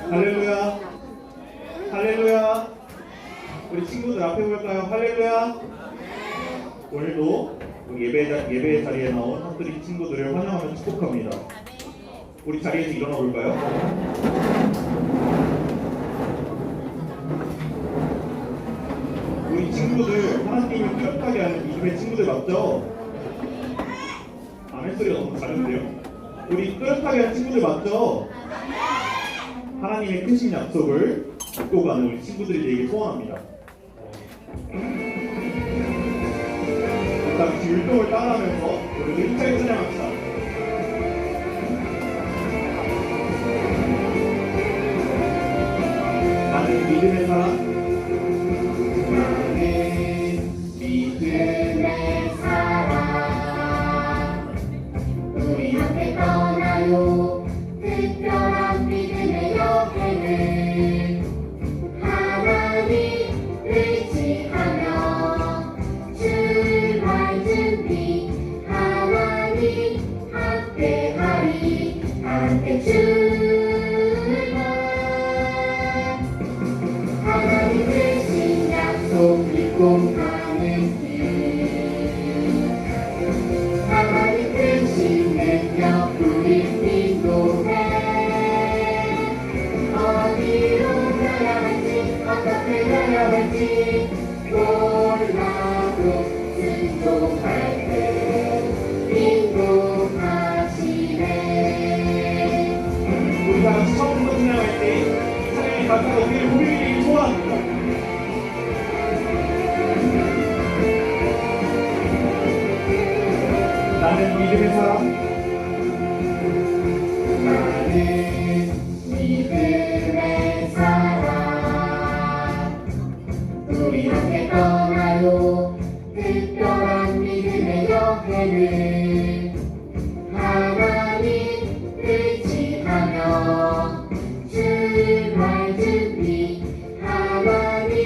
할렐루야. 할렐루야. 우리 친구들 앞에 볼까요? 할렐루야. 오늘도 우리 예배 자리에 나온 학교리 친구들을 환영하며 축복합니다. 우리 자리에서 일어나 볼까요? 우리 친구들 하나님이 뚜렷하게 하는 믿음의 친구들 맞죠? 아멘 소리가 너무 다른데요? 우리 뚜렷하게 하는 친구들 맞죠? 하나님의 크신 약속을 믿고 가는 우리 친구들이 되길 소원합니다. 일단 율동을 따라하면서 우리 힘차게 찬양합시다. 나는 믿음의 사람. 믿음의 사랑 우리 함께 떠나요. 특별한 믿음의 여행을 하나님 의지하며 출발 준비 하나님 함께하리. 함께 출발 하나님 되신 약속 믿고 가는 길 하나님 되신 능력 우리 인도해. 어디로 가야 할지 어떻게 가야 할지 몰라도 순종할 때 인도하시네. 우리 다 같이 처음부터 찬양할 때 찬양이 가사가 우리의 우리에게 소원합니다. 나는 믿음의 사람. 나는 믿음의 사람 우리 함께 떠나요. 특별한 믿음의 여행을 하나님 의지하며 출발 준비 하나님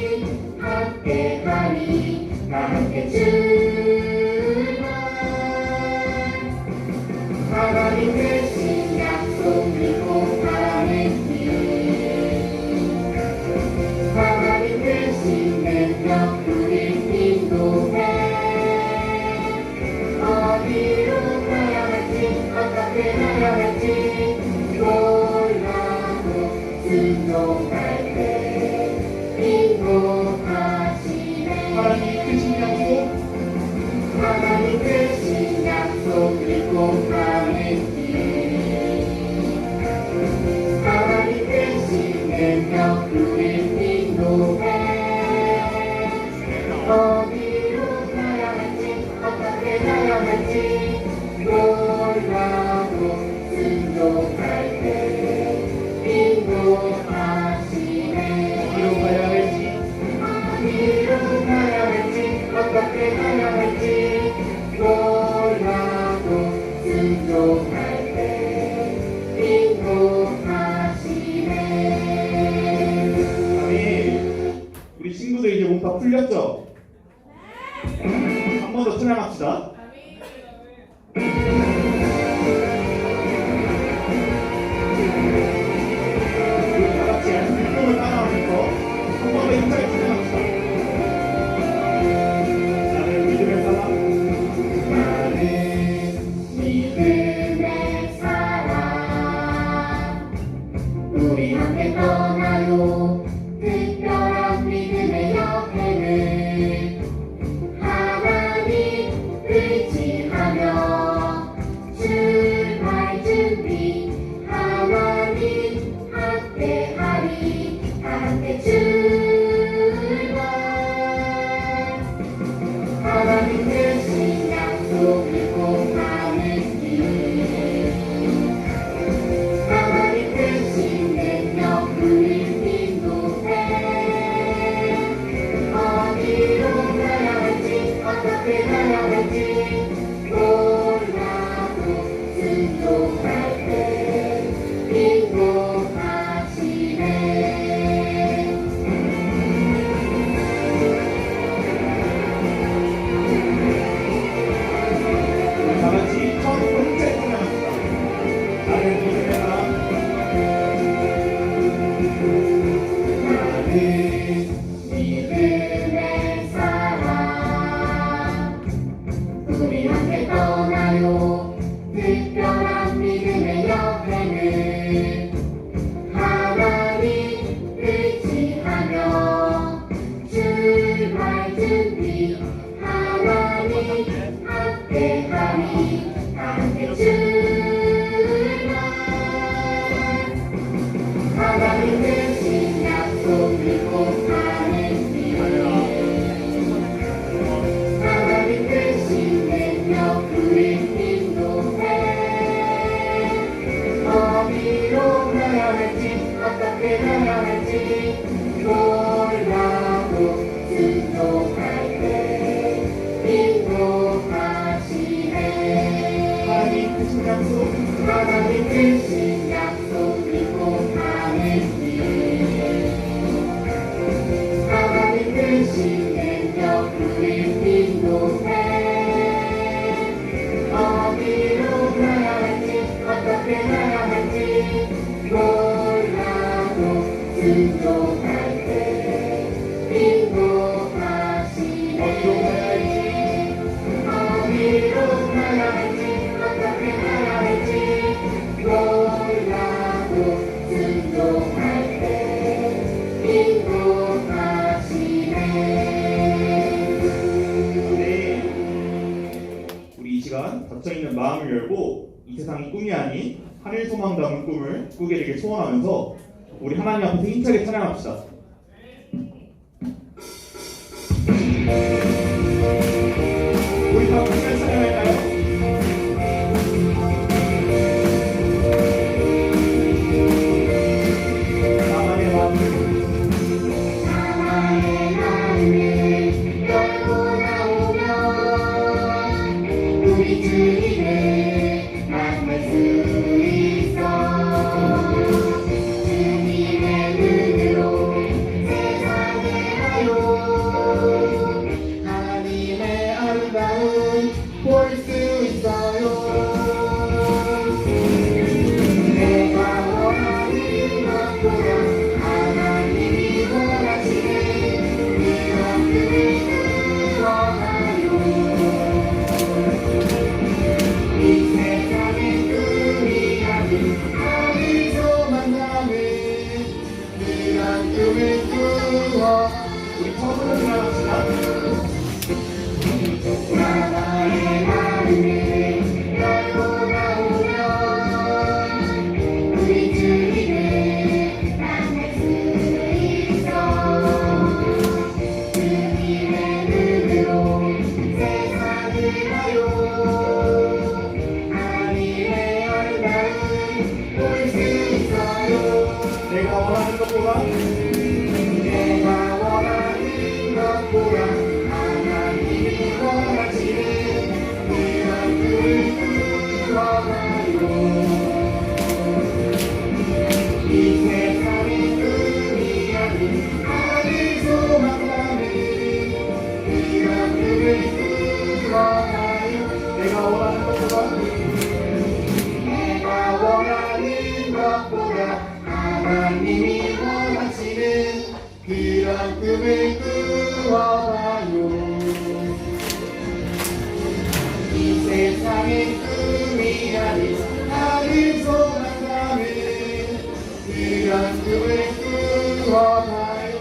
함께하리. 함께 출발 하나님 되신 약속 믿고 가는 길 하나님 되신 능력 우리 인도해. 어디로 가야 할지 어떻게 가야 할지 몰라도 순종할 때 인도하시네. 하나님 크신 약속. 하나님 되신 약속 믿고 가는 길 하나님 되신 능력 우리 인도해. 어디로 가야 할지 어떻게 가야 할지 몰라도 순종할 때 인도하시네. 어디로 가야 할지 어디로 가야 할지 어떻게 가야 할지 몰라도 순종할 때 인도하시네. 아멘. 우리 친구들 이제 몸 다 풀렸죠? 한 번 더 찬양합시다. 우리 다 같이 율동을 따라하면서 한 번 더 힘차게 찬양합시다. 나는 믿음의 사람. 나는 믿음의 사람 우리 함께 떠나요. 특별한 믿음의 여행을 하나님 의지하며 출발 준비 하나님 함께하리. 함께 출발 하나님 되신 약속 믿고 가는 길 하나님 되신 능력 우리 인도해. 어디로 가야 할지 어떻게 가야 할지 몰라도 함께 떠나요. 특별한 믿음의 옆에는 하나님 의지하며 출발 준비. 하나님 함께하니 함께 출발. 하나님 대신 약속 믿고 가는 길. 하나님 대신 능력 그린 인도해. 어디로 가야 할지 어떻게 가야 할지 몰라도 순종할 때 인도하시네. 하나님 크신 약속 하나님 대신 약속 믿고 가는 길. 하나님 대신 능력 그린 인도해. 어디로 가야 할지 어떻게 가야 할지 몰라도 순종할 때 인도하시네. 어디로 가야 할지 어떻게 가야 할지 몰라도 순종할 때 인도하시네. 네. 우리 이 시간 닫혀있는 마음을 열고 이 세상이 꿈이 아닌 하늘 소망 담은 꿈을 꾸게 되길 소원하면서 우리 하나님 앞에서 힘차게 찬양합시다. 우리 다 같이 찬양할까요? 나만의 마음을 나만의 마음을 열고 나오면 우리 주님을 만날 수 있어. 주님의 눈으로 세상을 봐요. 하나님의 아름다움 볼 수 있어요. 내가 원하는 것보다 하나님이 원하시는 그런 꿈을 구원하요. 이 세상의 꿈이 아닌 하늘에서 만나는 그런 꿈을 꾸어. 우리 처음으로 찬양합시다. 나만의 마음을 열고 나오면 우리 주님을 만날 수 있어. 주님의 눈으로 세상을 봐요. 하나님의 아름다움 볼 수 있어요. 내가 원하는 것보다 내가 원하는 것보다 하나님이 원하시는 그런 꿈을 꾸어가요. 이 세상의 꿈이 아닌 하늘에서 만나는 그런 꿈을 꾸어가요. 내가 원하는 것보다 내가 원하는 것보다 하나님이 원하시는 그런 꿈을 꾸어가요. 이 세상의 꿈이 아닌 하늘에서 만나는 그런 꿈을 꾸어가요.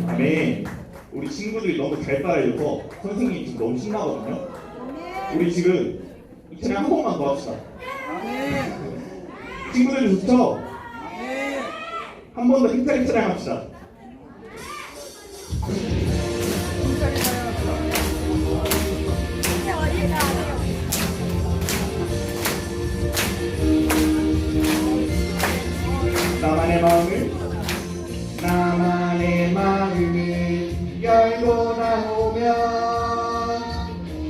아멘. 우리 친구들이 너무 잘 따라해줘서 선생님이 지금 너무 신나거든요. 우리 지금 이 찬양 한 번만 더 합시다. 친구들 좋죠? 한 번 더 힘차게 찬양합시다. 나만의 마음을 열고 나오면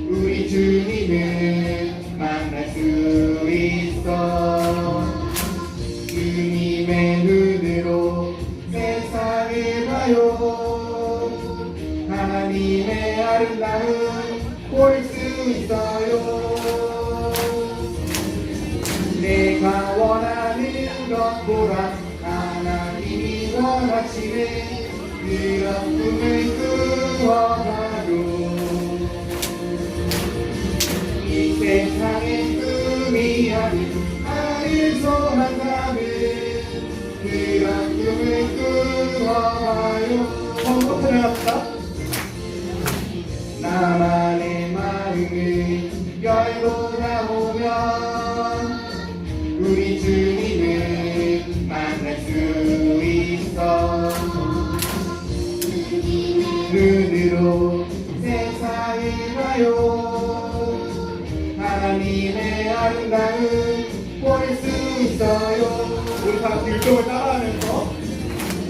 우리 주님을 만날 수 있어. 주님의 눈으로 세상을 봐요. 하나님의 아름다움 볼 수 있어요. 내가 원하는 것보다 하나님이 원하시는 아픔을 끊어가요 이 세상의 꿈이 아닌 하늘 소망 담은 그 아픔을 끊어가요 성도편에 합시다. 나만의 마음을 열고 나오면 우리 주님을 만날 수 있어 눈으로 세상을 봐요 하나님의 아름다움 볼 수 있어요 우리 다 같이 율동을 따라하면서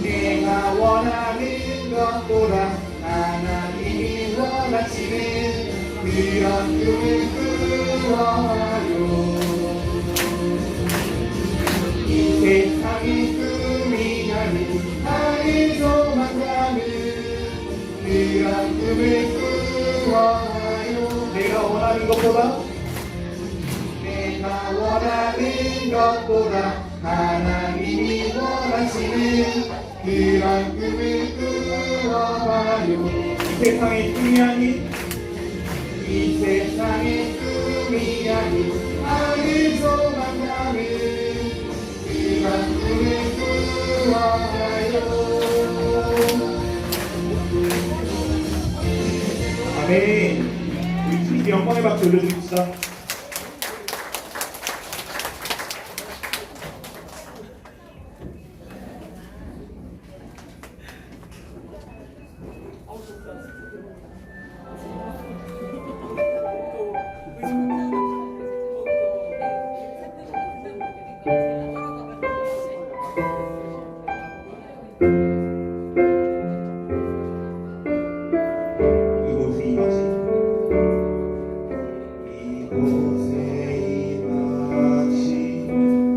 내가 원하는 것보다 하나님이 원하시는 그런 꿈을 꾸어요 이 세상의 꿈이 아닌 하늘 소망 담은 그런 꿈을 꾸어요 내가 원하는 것보다 내가 원하는 것보다 하나님이 원하시는 그런 꿈을 꾸어봐요 이 세상의 꿈이 아닌 이 세상의 꿈이 아닌 하늘 소망 담은 그런 꿈을 꾸어봐요 아멘. 우리 주님께 영광의 박수 올려드립시다. 이곳에 임하신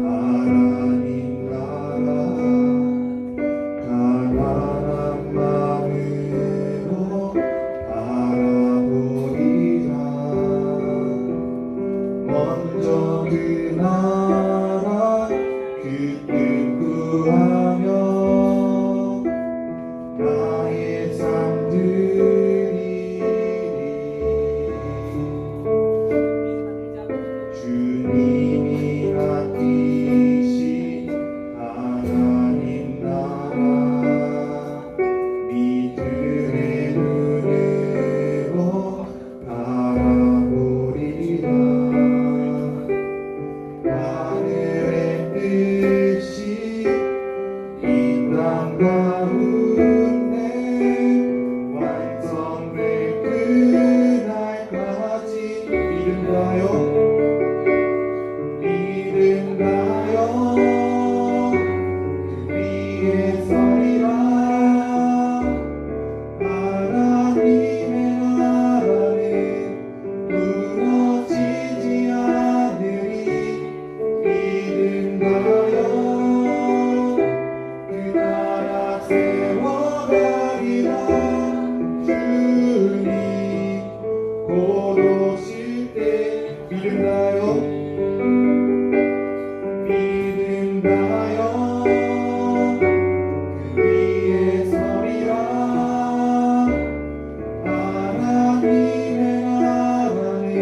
하나님 나라 가난한 마음으로 바라보리라 먼저 그 나라 그 뜻 구하며 나의 삶들이 주님이 맡기신 하나님 나라 믿음의 눈으로 바라보리라 하늘의 뜻이 이 땅 가운데 완성될 그날까지 믿음가요 믿음가요 그 위에 서리라 하나님의 나라는 무너지지 않으리 믿음가요 그 나라 세워가리라 주님 곧 오실 때 믿음가요 믿음가요 그 위에 서리라 하나님의 나라는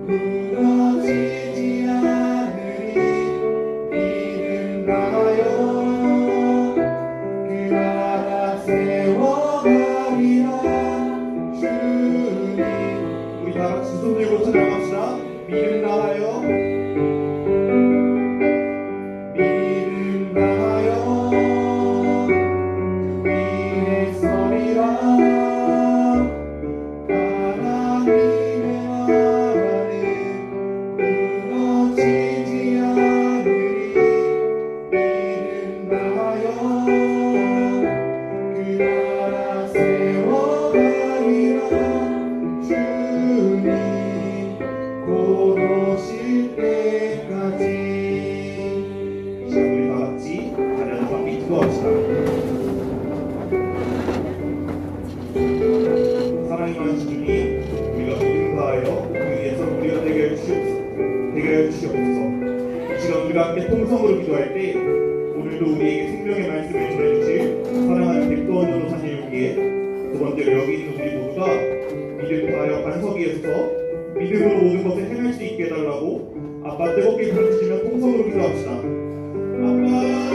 무너지지 않으리 믿음가요 그 나라 세워가리라 주님 우리 다 같이 손 들고 찬양합시다 믿음가요 믿음가요 그 위에 서리라 하나님의 나라는 무너지지 않으리 믿음가요 그 나라 세워가리라 주님 곧 오실 때까지 자 우리 다 같이 하나님 앞에 기도합시다 사랑의 주님이 우리가 믿음 다하여 그 위에서 우리가 되게 하여 주시옵소서 이 시간 우리가 함께 통성으로 기도할 때 오늘도 우리에게 생명의 말씀을 전해주실 사랑하는 백도원 전도사님께 마찬가지로 여기 있는 우리 모두가 믿음 다하여 반석 위에 서서 믿음으로 모든 것을 행할 수 있게 해달라고 아빠 뜨겁게 부르시면 통성으로 기도합시다. 아빠.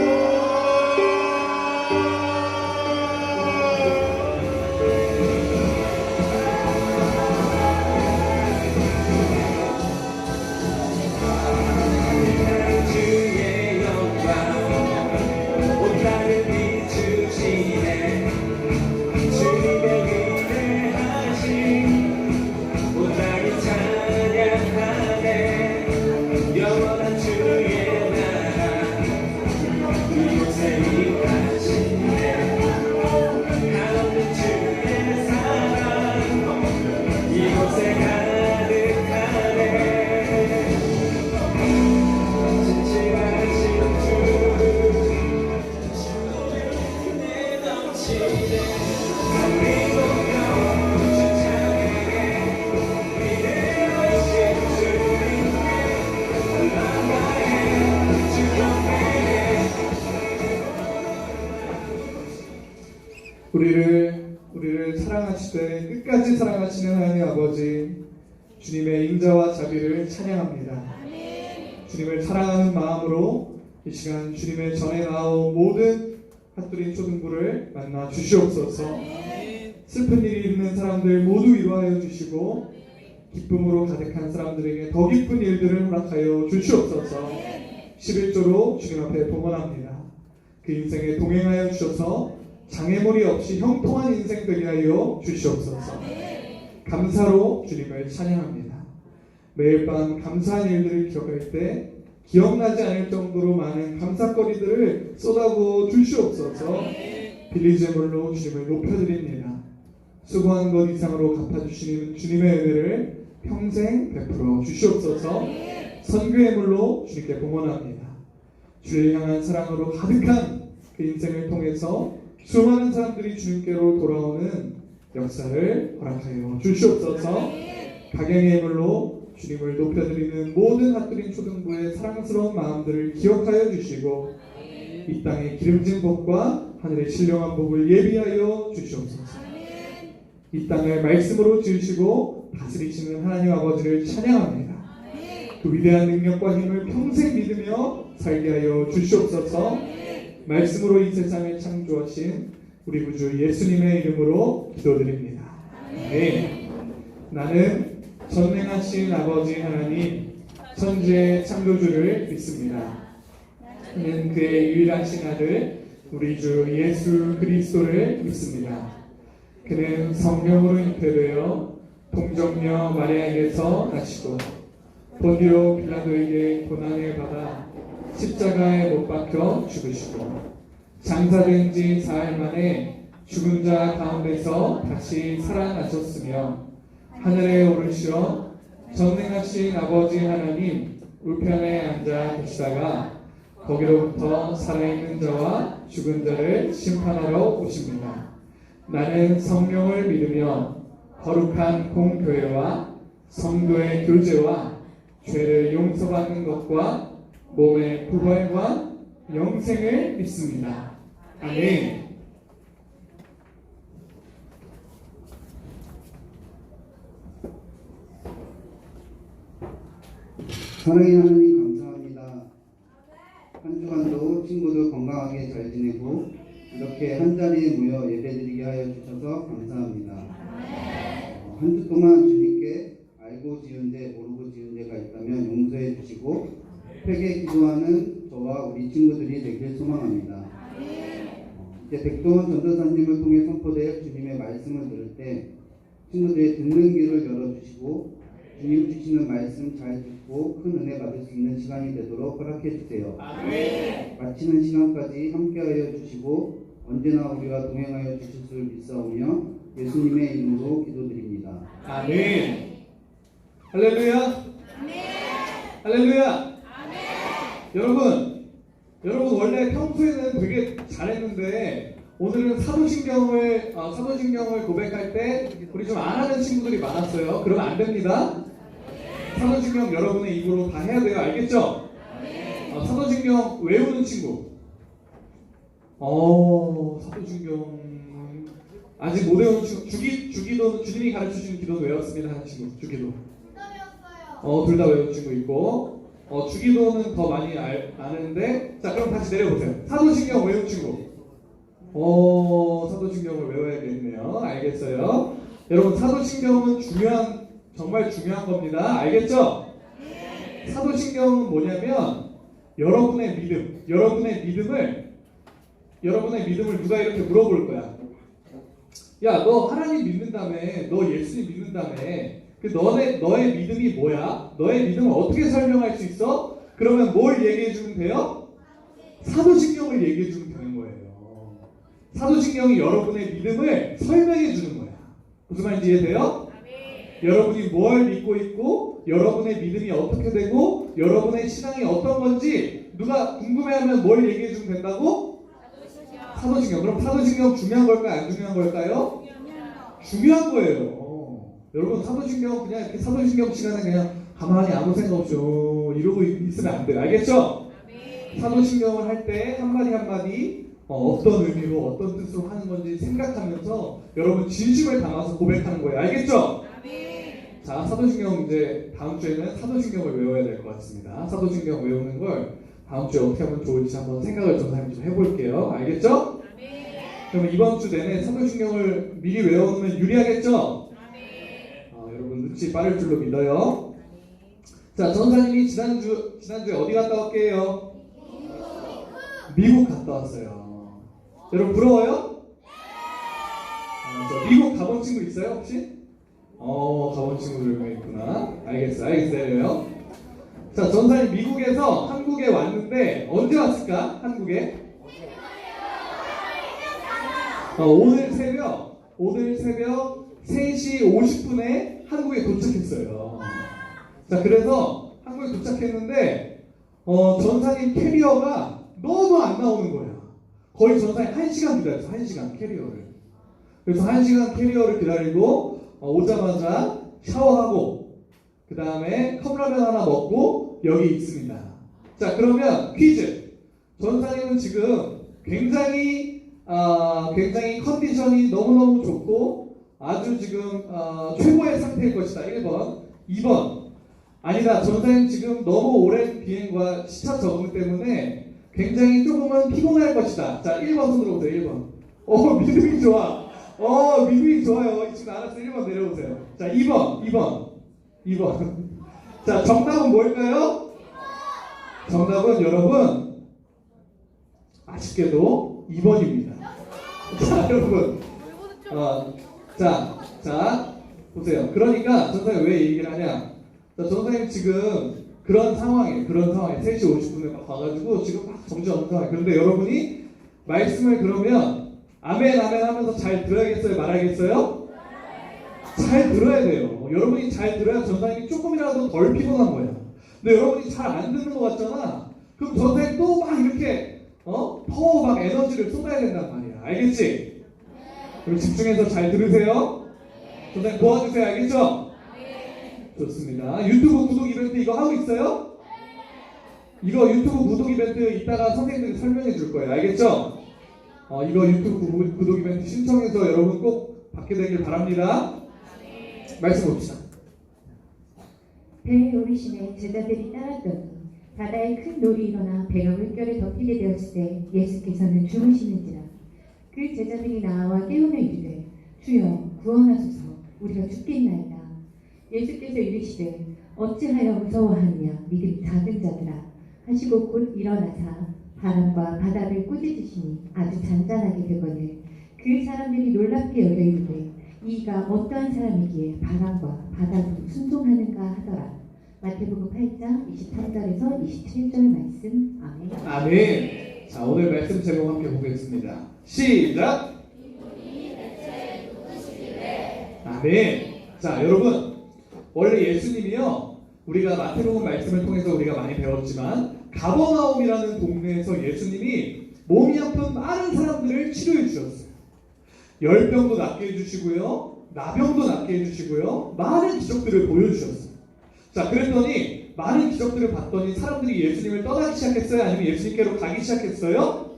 우리를 사랑하시되 끝까지 사랑하시는 하나님 아버지, 주님의 인자와 자비를 찬양합니다. 주님을 사랑하는 마음으로 이 시간 주님의 전에 나온 모든 핫도리 초등부를 만나 주시옵소서. 슬픈 일이 있는 사람들 모두 위로하여 주시고 기쁨으로 가득한 사람들에게 더 기쁜 일들을 허락하여 주시옵소서. 11조로 주님 앞에 봉헌합니다. 그 인생에 동행하여 주셔서 장애물이 없이 형통한 인생 되게 하여 주시옵소서. 감사로 주님을 찬양합니다. 매일 밤 감사한 일들을 기억할 때 기억나지 않을 정도로 많은 감사거리들을 쏟아부어 주시옵소서. 빌린 제물로 주님을 높여드립니다. 수고한 것 이상으로 갚아주시는 주님의 은혜를 평생 베풀어 주시옵소서. 선교의 물로 주님께 봉헌합니다. 주를 향한 사랑으로 가득한 그 인생을 통해서 수많은 사람들이 주님께로 돌아오는 역사를 허락하여 주시옵소서. 각양의 물로 주님을 높여드리는 모든 핫드린 초등부의 사랑스러운 마음들을 기억하여 주시고 이 땅의 기름진 복과 하늘의 신령한 복을 예비하여 주시옵소서. 이 땅을 말씀으로 지으시고 다스리시는 하나님 아버지를 찬양합니다. 그 위대한 능력과 힘을 평생 믿으며 살게 하여 주시옵소서. 말씀으로 이 세상을 창조하신 우리 구주 예수님의 이름으로 기도드립니다. 네. 나는 전능하신 아버지 하나님 천지의 창조주를 믿습니다. 저는 그의 유일하신 아들 우리 주 예수 그리스도를 믿습니다. 그는 성령으로 잉태되어 동정녀 마리아에게서 나시고 본디오 빌라도에게 고난을 받아 십자가에 못 박혀 죽으시고 장사된 지 4일 만에 죽은 자 가운데서 다시 살아나셨으며 하늘에 오르시어 전능하신 아버지 하나님 우편에 앉아 계시다가 거기로부터 살아있는 자와 죽은 자를 심판하러 오십니다. 나는 성령을 믿으며 거룩한 공교회와 성도의 교제와 죄를 용서받는 것과 몸의 부활과 영생을 믿습니다. 아멘. 사랑의 하나님 감사합니다. 한 주간도 친구들 건강하게 잘 지내고 이렇게 한자리에 모여 예배드리게 하여 주셔서 감사합니다. 한 주 동안 주님께 알고 지은 데 모르고 지은 데가 있다면 용서해 주시고 회개 기도하는 저와 우리 친구들이 되길 소망합니다. 이제 백동원 전도사님을 통해 선포될 주님의 말씀을 들을 때 친구들의 듣는 귀를 열어주시고 주님 주시는 말씀 잘 듣고 큰 은혜 받을 수 있는 시간이 되도록 허락해 주세요. 마치는 시간까지 함께하여 주시고 언제나 우리와 동행하여 주실 줄 믿사오며 예수님의 이름으로 기도드립니다. 아멘. 할렐루야. 할렐루야. 여러분 원래 평소에는 되게 잘했는데 오늘은 사도신경을 고백할 때 우리 좀 안 하는 친구들이 많았어요. 그러면 안 됩니다. 사도신경 여러분의 입으로 다 해야 돼요. 알겠죠? 사도신경 외우는 친구. 사도신경 아직 못 외운 친구, 주기도는 주님이 가르쳐주신 기도 외웠습니다 하는 친구, 주기도. 둘 다 외운 친구 있고, 주기도는 더 많이 아는데, 자, 그럼 다시 내려보세요. 사도신경 외운 친구. 사도신경을 외워야겠네요. 알겠어요. 여러분, 사도신경은 정말 중요한 겁니다. 알겠죠? 사도신경은 뭐냐면, 여러분의 믿음을 누가 이렇게 물어볼 거야. 야, 너 하나님 믿는다며, 너 예수님 믿는다며, 너의 믿음이 뭐야? 너의 믿음을 어떻게 설명할 수 있어? 그러면 뭘 얘기해주면 돼요? 사도신경을 얘기해주면 되는 거예요. 사도신경이 여러분의 믿음을 설명해주는 거야. 무슨 말인지 이해돼요? 여러분이 뭘 믿고 있고, 여러분의 믿음이 어떻게 되고, 여러분의 신앙이 어떤 건지 누가 궁금해하면 뭘 얘기해주면 된다고? 사도신경. 그럼 사도신경 중요한 걸까요? 안 중요한 걸까요? 중요한 거예요. 여러분, 사도신경 그냥 이렇게 사도신경 시간에 그냥 가만히 아무 생각 없이 이러고 있으면 안 돼요. 알겠죠? 사도신경을 할 때 한마디 한마디 어떤 의미로 어떤 뜻으로 하는 건지 생각하면서 여러분 진심을 담아서 고백하는 거예요. 알겠죠? 자, 사도신경 이제 다음 주에는 사도신경을 외워야 될 것 같습니다. 사도신경 외우는 걸 다음 주에 어떻게 하면 좋을지 한번 생각을 전사님 좀 해볼게요. 알겠죠? 그러면 이번 주 내내 사도신경을 미리 외워놓으면 유리하겠죠? 여러분 눈치 빠를 줄로 믿어요. 자, 전사님이 지난주에 어디 갔다 왔게요? 미국 갔다 왔어요. 여러분 부러워요? 저 미국 가본 친구 있어요 혹시? 가본 친구들 몇 있구나. 알겠어요. 자, 전사님 미국에서 한국에 왔는데 언제 왔을까? 한국에? 오늘 새벽 3시 50분에 한국에 도착했어요. 자, 그래서 한국에 도착했는데 전사님 캐리어가 너무 안 나오는 거야. 거의 전사님 1시간 기다렸어. 1시간 캐리어를. 그래서 1시간 캐리어를 기다리고 오자마자 샤워하고 그 다음에 컵라면 하나 먹고 여기 있습니다. 자, 그러면 퀴즈. 전사님은 지금 굉장히 컨디션이 너무너무 좋고 아주 지금 최고의 상태일 것이다. 1번. 2번. 아니다. 전사님 지금 너무 오랜 비행과 시차 적응 때문에 굉장히 조금은 피곤할 것이다. 자, 1번 손으로 오세요. 1번. 믿음이 좋아. 믿음이 좋아요. 지금 알았어. 1번 내려오세요. 자, 2번. 자, 정답은 뭘까요? 정답은 여러분 아쉽게도 2번입니다. 자, 여러분. 자, 보세요. 그러니까 전사님 왜 얘기를 하냐? 자, 전사님 지금 그런 상황에 3시 50분에 가가지고 지금 막 정지하는 상황. 그런데 여러분이 말씀을 그러면 아멘 하면서 잘 들어야겠어요? 말하겠어요? 잘 들어야 돼요. 여러분이 잘 들어야 전사님이 조금이라도 덜 피곤한 거예요. 근데 여러분이 잘 안 듣는 것 같잖아. 그럼 전사님 또 막 이렇게 파워 막 에너지를 쏟아야 된단 말이야. 알겠지? 그럼 집중해서 잘 들으세요. 전사님 도와주세요. 알겠죠? 좋습니다. 유튜브 구독 이벤트 이거 하고 있어요? 이거 유튜브 구독 이벤트 이따가 선생님들이 설명해 줄 거예요. 알겠죠? 이거 유튜브 구독 이벤트 신청해서 여러분 꼭 받게 되길 바랍니다. 말씀 봅시다. 배에 오르시네 제자들이 따랐더니 바다에 큰 놀이 일어나 배가 물결에 덮이게 되었을 때 예수께서는 주무시는지라. 그 제자들이 나와 깨우며 이르되 주여 구원하소서 우리가 죽겠나이다. 예수께서 이르시되 어찌하여 무서워하느냐 믿음이 작은 자들아 하시고 곧 일어나사 바람과 바다를 꾸짖으시니 아주 잔잔하게 되거늘 그 사람들이 놀랍게 여겨 이르되 이가 어떠한 사람이기에 바람과 바다도 순종하는가 하더라. 마태복음 8장 23절에서 27절 말씀. 아멘. 아멘. 자, 오늘 말씀 제목 함께 보겠습니다. 시작. 아멘. 자, 여러분 원래 예수님이요 우리가 마태복음 말씀을 통해서 우리가 많이 배웠지만 가버나움이라는 동네에서 예수님이 몸이 아픈 많은 사람들을 치료해 주셨어요. 열병도 낫게 해주시고요, 나병도 낫게 해주시고요, 많은 기적들을 보여주셨어요. 자, 그랬더니 많은 기적들을 봤더니 사람들이 예수님을 떠나기 시작했어요? 아니면 예수님께로 가기 시작했어요?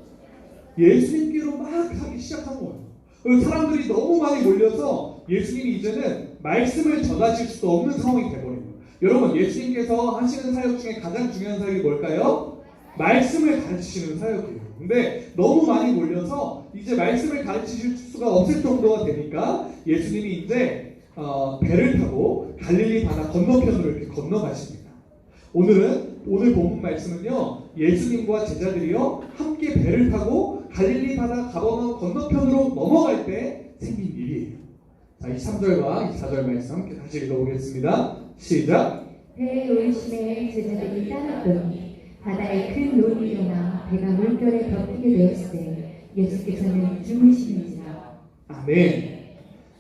예수님께로 막 가기 시작한 거예요. 그리고 사람들이 너무 많이 몰려서 예수님이 이제는 말씀을 전하실 수도 없는 상황이 되버린 거예요. 여러분, 예수님께서 하시는 사역 중에 가장 중요한 사역이 뭘까요? 말씀을 가르치시는 사역이에요. 근데 너무 많이 몰려서 이제 말씀을 가르치실 수가 없을 정도가 되니까 예수님이 이제 배를 타고 갈릴리 바다 건너편으로 이렇게 건너가십니다. 오늘 본문 말씀은요, 예수님과 제자들이요 함께 배를 타고 갈릴리 바다 가버나움 건너편으로 넘어갈 때 생긴 일이에요. 자, 23절과 24절 말씀 함께 다시 읽어보겠습니다. 시작. 배에 올심에 제자들이 따랐더니 바다에 큰 노를 일어나 배가 물결에 덮이게 되었을 때 예수께서는 주무시는지라. 아멘.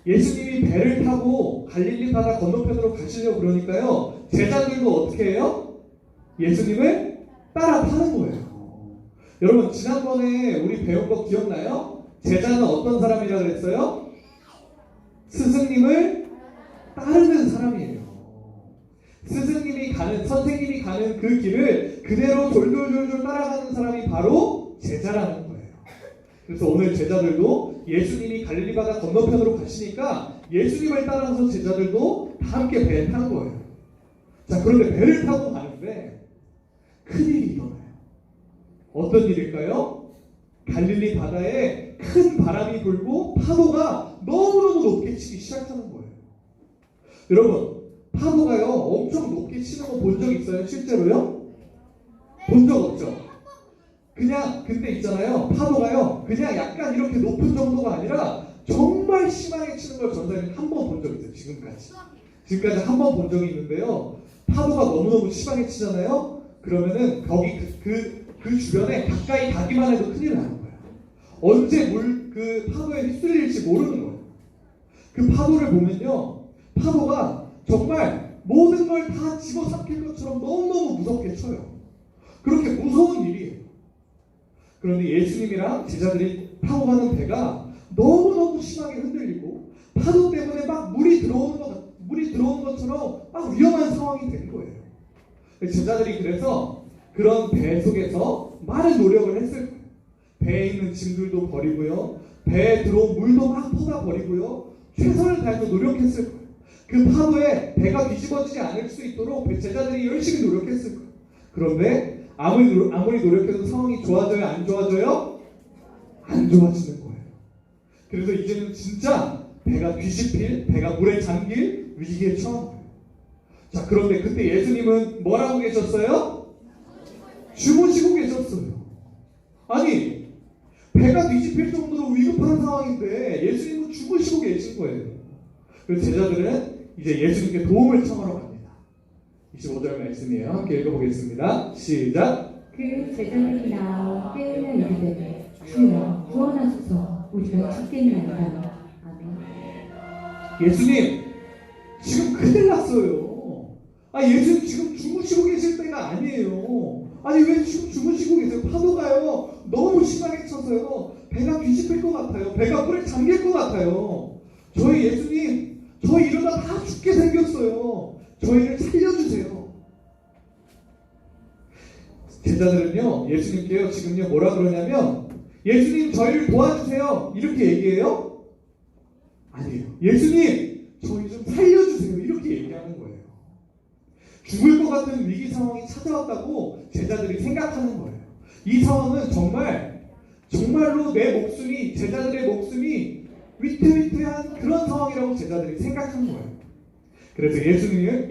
예수님이 배를 타고 갈릴리 바다 건너편으로 가시려고 그러니까요, 제자들도 어떻게 해요? 예수님을 따라 타는 거예요. 여러분, 지난번에 우리 배운 거 기억나요? 제자는 어떤 사람이라 그랬어요? 스승님을 따르는 사람이에요. 스승님이 가는, 선생님이 가는 그 길을 그대로 졸졸졸졸 따라가는 사람이 바로 제자라는 거예요. 그래서 오늘 제자들도 예수님이 갈릴리 바다 건너편으로 가시니까 예수님을 따라서 제자들도 다 함께 배에 타는 거예요. 자, 그런데 배를 타고 가는데 큰일이 일어나요. 어떤 일일까요? 갈릴리 바다에 큰 바람이 불고 파도가 너무너무 높게 치기 시작하는 거예요. 여러분, 파도가요 엄청 높게 치는 거 본 적 있어요? 실제로요? 본 적 없죠? 그냥 그때 있잖아요, 파도가요 그냥 약간 이렇게 높은 정도가 아니라 정말 심하게 치는 걸 전사님 한 번 본 적 있어요. 지금까지 한 번 본 적이 있는데요, 파도가 너무너무 심하게 치잖아요. 그러면은 거기 그 주변에 가까이 가기만 해도 큰일 나는 거예요. 언제 그 파도에 휩쓸릴지 모르는 거예요. 그 파도를 보면요, 파도가 정말 모든 걸 다 집어삼킬 것처럼 너무너무 무섭게 쳐요. 그렇게 무서운 일이에요. 그런데 예수님이랑 제자들이 타고 가는 배가 너무너무 심하게 흔들리고 파도 때문에 막 물이 들어오는 것처럼 막 위험한 상황이 된 거예요. 제자들이 그래서 그런 배 속에서 많은 노력을 했을 거예요. 배에 있는 짐들도 버리고요, 배에 들어온 물도 막 퍼다 버리고요, 최선을 다해서 노력했을 거예요. 그 파도에 배가 뒤집어지지 않을 수 있도록 제자들이 열심히 노력했을 거예요. 그런데 아무리 노력해도 상황이 좋아져요? 안 좋아져요? 안 좋아지는 거예요. 그래서 이제는 진짜 배가 뒤집힐, 배가 물에 잠길 위기에 처한 거예요. 자, 그런데 그때 예수님은 뭐라고 계셨어요? 주무시고 계셨어요. 아니, 배가 뒤집힐 정도로 위급한 상황인데 예수님은 주무시고 계신 거예요. 그래서 제자들은 이제 예수님께 도움을 청하러 갑니다. 25절 말씀이에요. 함께 읽어보겠습니다. 시작. 그 제자들이 나와 깨우며 이르되 주여 구원하소서 우리가 죽겠나이다. 아멘. 예수님, 지금 큰일 났어요. 예수님 지금 주무시고 계실 때가 아니에요. 아니, 왜 지금 주무시고 계세요? 파도가요 너무 심하게 쳐서요 배가 뒤집힐 것 같아요. 배가 물에 잠길 것 같아요. 저희 예수님, 저희 이러다 다 죽게 생겼어요. 저희를 살려주세요. 제자들은요, 예수님께요 지금요 뭐라 그러냐면, 예수님 저희를 도와주세요 이렇게 얘기해요? 아니에요. 예수님 저희 좀 살려주세요 이렇게 얘기하는 거예요. 죽을 것 같은 위기 상황이 찾아왔다고 제자들이 생각하는 거예요. 이 상황은 정말로 내 목숨이, 제자들의 목숨이 위태위태한 그런 상황이라고 제자들이 생각한 거예요. 그래서 예수님은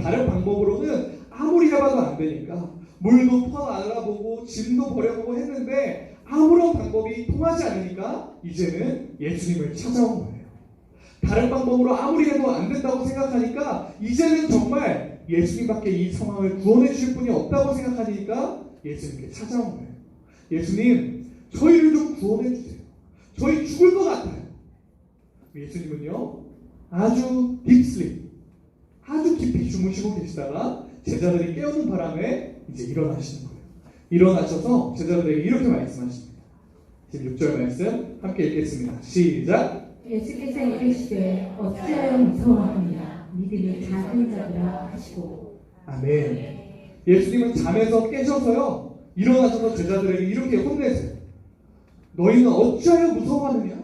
다른 방법으로는 아무리 해봐도 안 되니까 물도 퍼 알아보고 짐도 버려보고 했는데 아무런 방법이 통하지 않으니까 이제는 예수님을 찾아온 거예요. 다른 방법으로 아무리 해도 안 된다고 생각하니까 이제는 정말 예수님밖에 이 상황을 구원해 주실 분이 없다고 생각하니까 예수님께 찾아온 거예요. 예수님, 저희를 좀 구원해 주세요. 저희 죽을 것 같아요. 예수님은요 아주 딥슬립, 아주 깊이 주무시고 계시다가 제자들이 깨우는 바람에 이제 일어나시는 거예요. 일어나셔서 제자들에게 이렇게 말씀하십니다. 16절 말씀 함께 읽겠습니다. 시작. 예수께서 이르시되 어찌하여 무서워하느냐 믿음이 작은 자들아 하시고. 아멘. 예수님은 잠에서 깨셔서요 일어나셔서 제자들에게 이렇게 혼내세요. 너희는 어찌하여 무서워하느냐?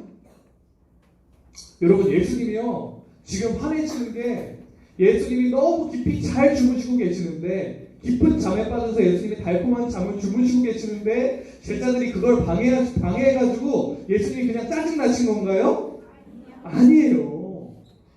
여러분 예수님이요 지금 화내시는 게 예수님이 너무 깊이 잘 주무시고 계시는데 깊은 잠에 빠져서 예수님이 달콤한 잠을 주무시고 계시는데 제자들이 그걸 방해해가지고 예수님이 그냥 짜증나신 건가요? 아니에요.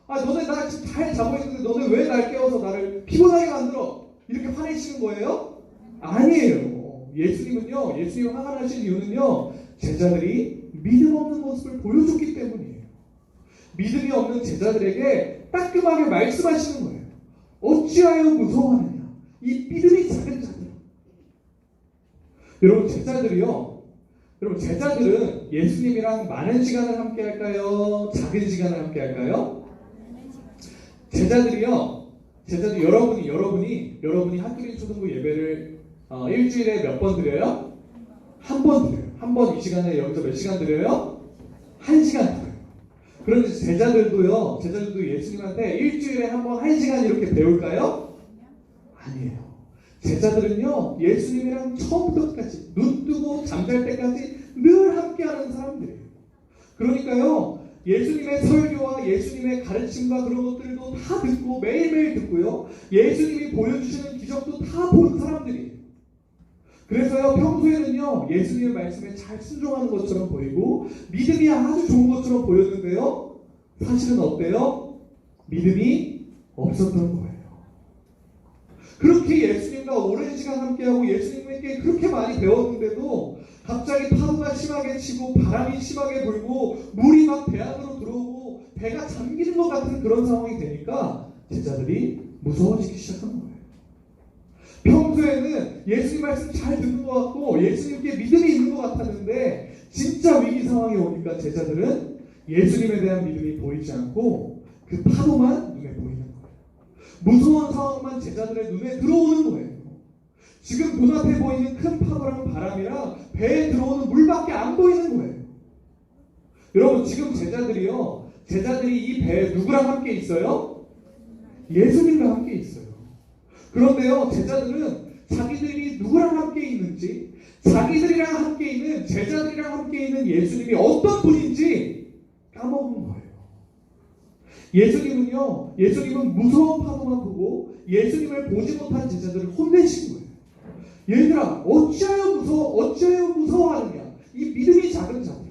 아 너네 나 지금 잘 자고 있는데 너네 왜 날 깨워서 나를 피곤하게 만들어? 이렇게 화내시는 거예요? 아니에요. 예수님은요 예수님이 화가 나신 이유는요 제자들이 믿음 없는 모습을 보여줬기 때문이에요. 믿음이 없는 제자들에게 따끔하게 말씀하시는 거예요. 어찌하여 무서워하느냐? 이 믿음이 작은 자들. 여러분 제자들은 예수님이랑 많은 시간을 함께 할까요? 작은 시간을 함께 할까요? 제자들이 여러분이 한두리 초등부 예배를 일주일에 몇 번 드려요? 한 번 드려요. 한 번 이 시간에 여기서 몇 시간 드려요? 1시간 드려요. 그런데 제자들도 예수님한테 일주일에 한 번 1시간 이렇게 배울까요? 아니에요. 제자들은요 예수님이랑 처음부터 끝까지 눈 뜨고 잠잘 때까지 늘 함께하는 사람들이에요. 그러니까요 예수님의 설교와 예수님의 가르침과 그런 것들도 다 듣고 매일매일 듣고요 예수님이 보여주시는 기적도 다 보는 사람들이에요. 그래서요 평소에는요 예수님의 말씀에 잘 순종하는 것처럼 보이고 믿음이 아주 좋은 것처럼 보였는데요 사실은 어때요? 믿음이 없었던 거예요. 그렇게 예수님과 오랜 시간 함께하고 예수님께 그렇게 많이 배웠는데도 갑자기 파도가 심하게 치고 바람이 심하게 불고 물이 막 배 안으로 들어오고 배가 잠기는 것 같은 그런 상황이 되니까 제자들이 무서워지기 시작한 거예요. 평소에는 예수님 말씀 잘 듣는 것 같고 예수님께 믿음이 있는 것 같았는데 진짜 위기 상황이 오니까 제자들은 예수님에 대한 믿음이 보이지 않고 그 파도만 눈에 보이는 거예요. 무서운 상황만 제자들의 눈에 들어오는 거예요. 지금 눈앞에 보이는 큰 파도랑 바람이랑 배에 들어오는 물밖에 안 보이는 거예요. 여러분 지금 제자들이 이 배에 누구랑 함께 있어요? 예수님과 함께 있어요. 그런데요 제자들은 자기들이 누구랑 함께 있는지 자기들이랑 함께 있는 제자들이랑 함께 있는 예수님이 어떤 분인지 까먹은 거예요. 예수님은 무서운 파도만 보고 예수님을 보지 못한 제자들을 혼내신 거예요. 얘들아 어찌하여 무서워하느냐? 이 믿음이 작은 자들아.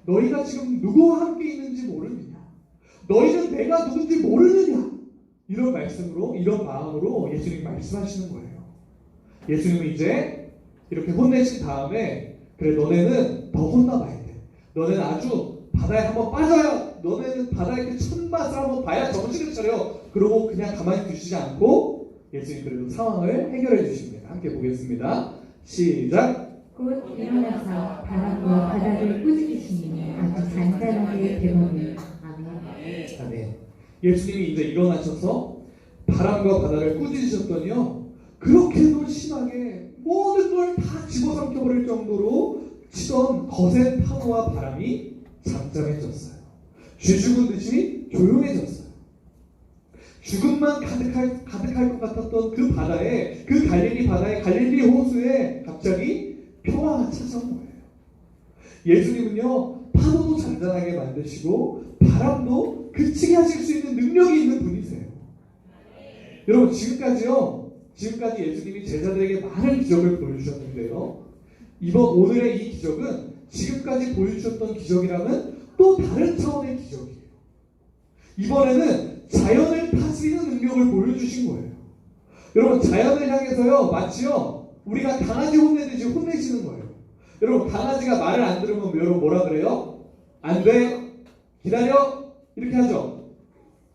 너희가 지금 누구와 함께 있는지 모르느냐? 너희는 내가 누군지 모르느냐? 이런 마음으로 예수님이 말씀하시는 거예요. 예수님은 이제 이렇게 혼내신 다음에 그래 너네는 더 혼나봐야 돼. 너네는 아주 바다에 한번 빠져요. 너네는 바다의 그 첫맛을 한번 봐야 정신을 차려. 그러고 그냥 가만히 두시지 않고 예수님 그래도 상황을 해결해 주십니다. 함께 보겠습니다. 시작. 곧 일어나서 바람과 바다를 꾸짖으시니 아주 잔잔하게 되거든요. 아멘. 아멘. 예수님이 이제 일어나셔서 바람과 바다를 꾸짖으셨더니요 그렇게도 심하게 모든 걸 다 집어삼켜버릴 정도로 치던 거센 파도와 바람이 잠잠해졌어요. 쥐 죽은 듯이 조용해졌어요. 죽음만 가득할 것 같았던 그 바다에, 그 갈릴리 호수에 갑자기 평화가 찾아온 거예요. 예수님은요 파도도 잔잔하게 만드시고 바람도 그치게 하실 수 있는 능력이 있는 분이세요. 여러분 지금까지 예수님이 제자들에게 많은 기적을 보여주셨는데요. 오늘의 이 기적은 지금까지 보여주셨던 기적이랑은 또 다른 차원의 기적이에요. 이번에는 자연을 다스리는 능력을 보여주신 거예요. 여러분 자연을 향해서요 마치요 우리가 강아지 혼내듯이 혼내시는 거예요. 여러분 강아지가 말을 안 들으면 여러분 뭐라 그래요? 안 돼, 기다려 이렇게 하죠.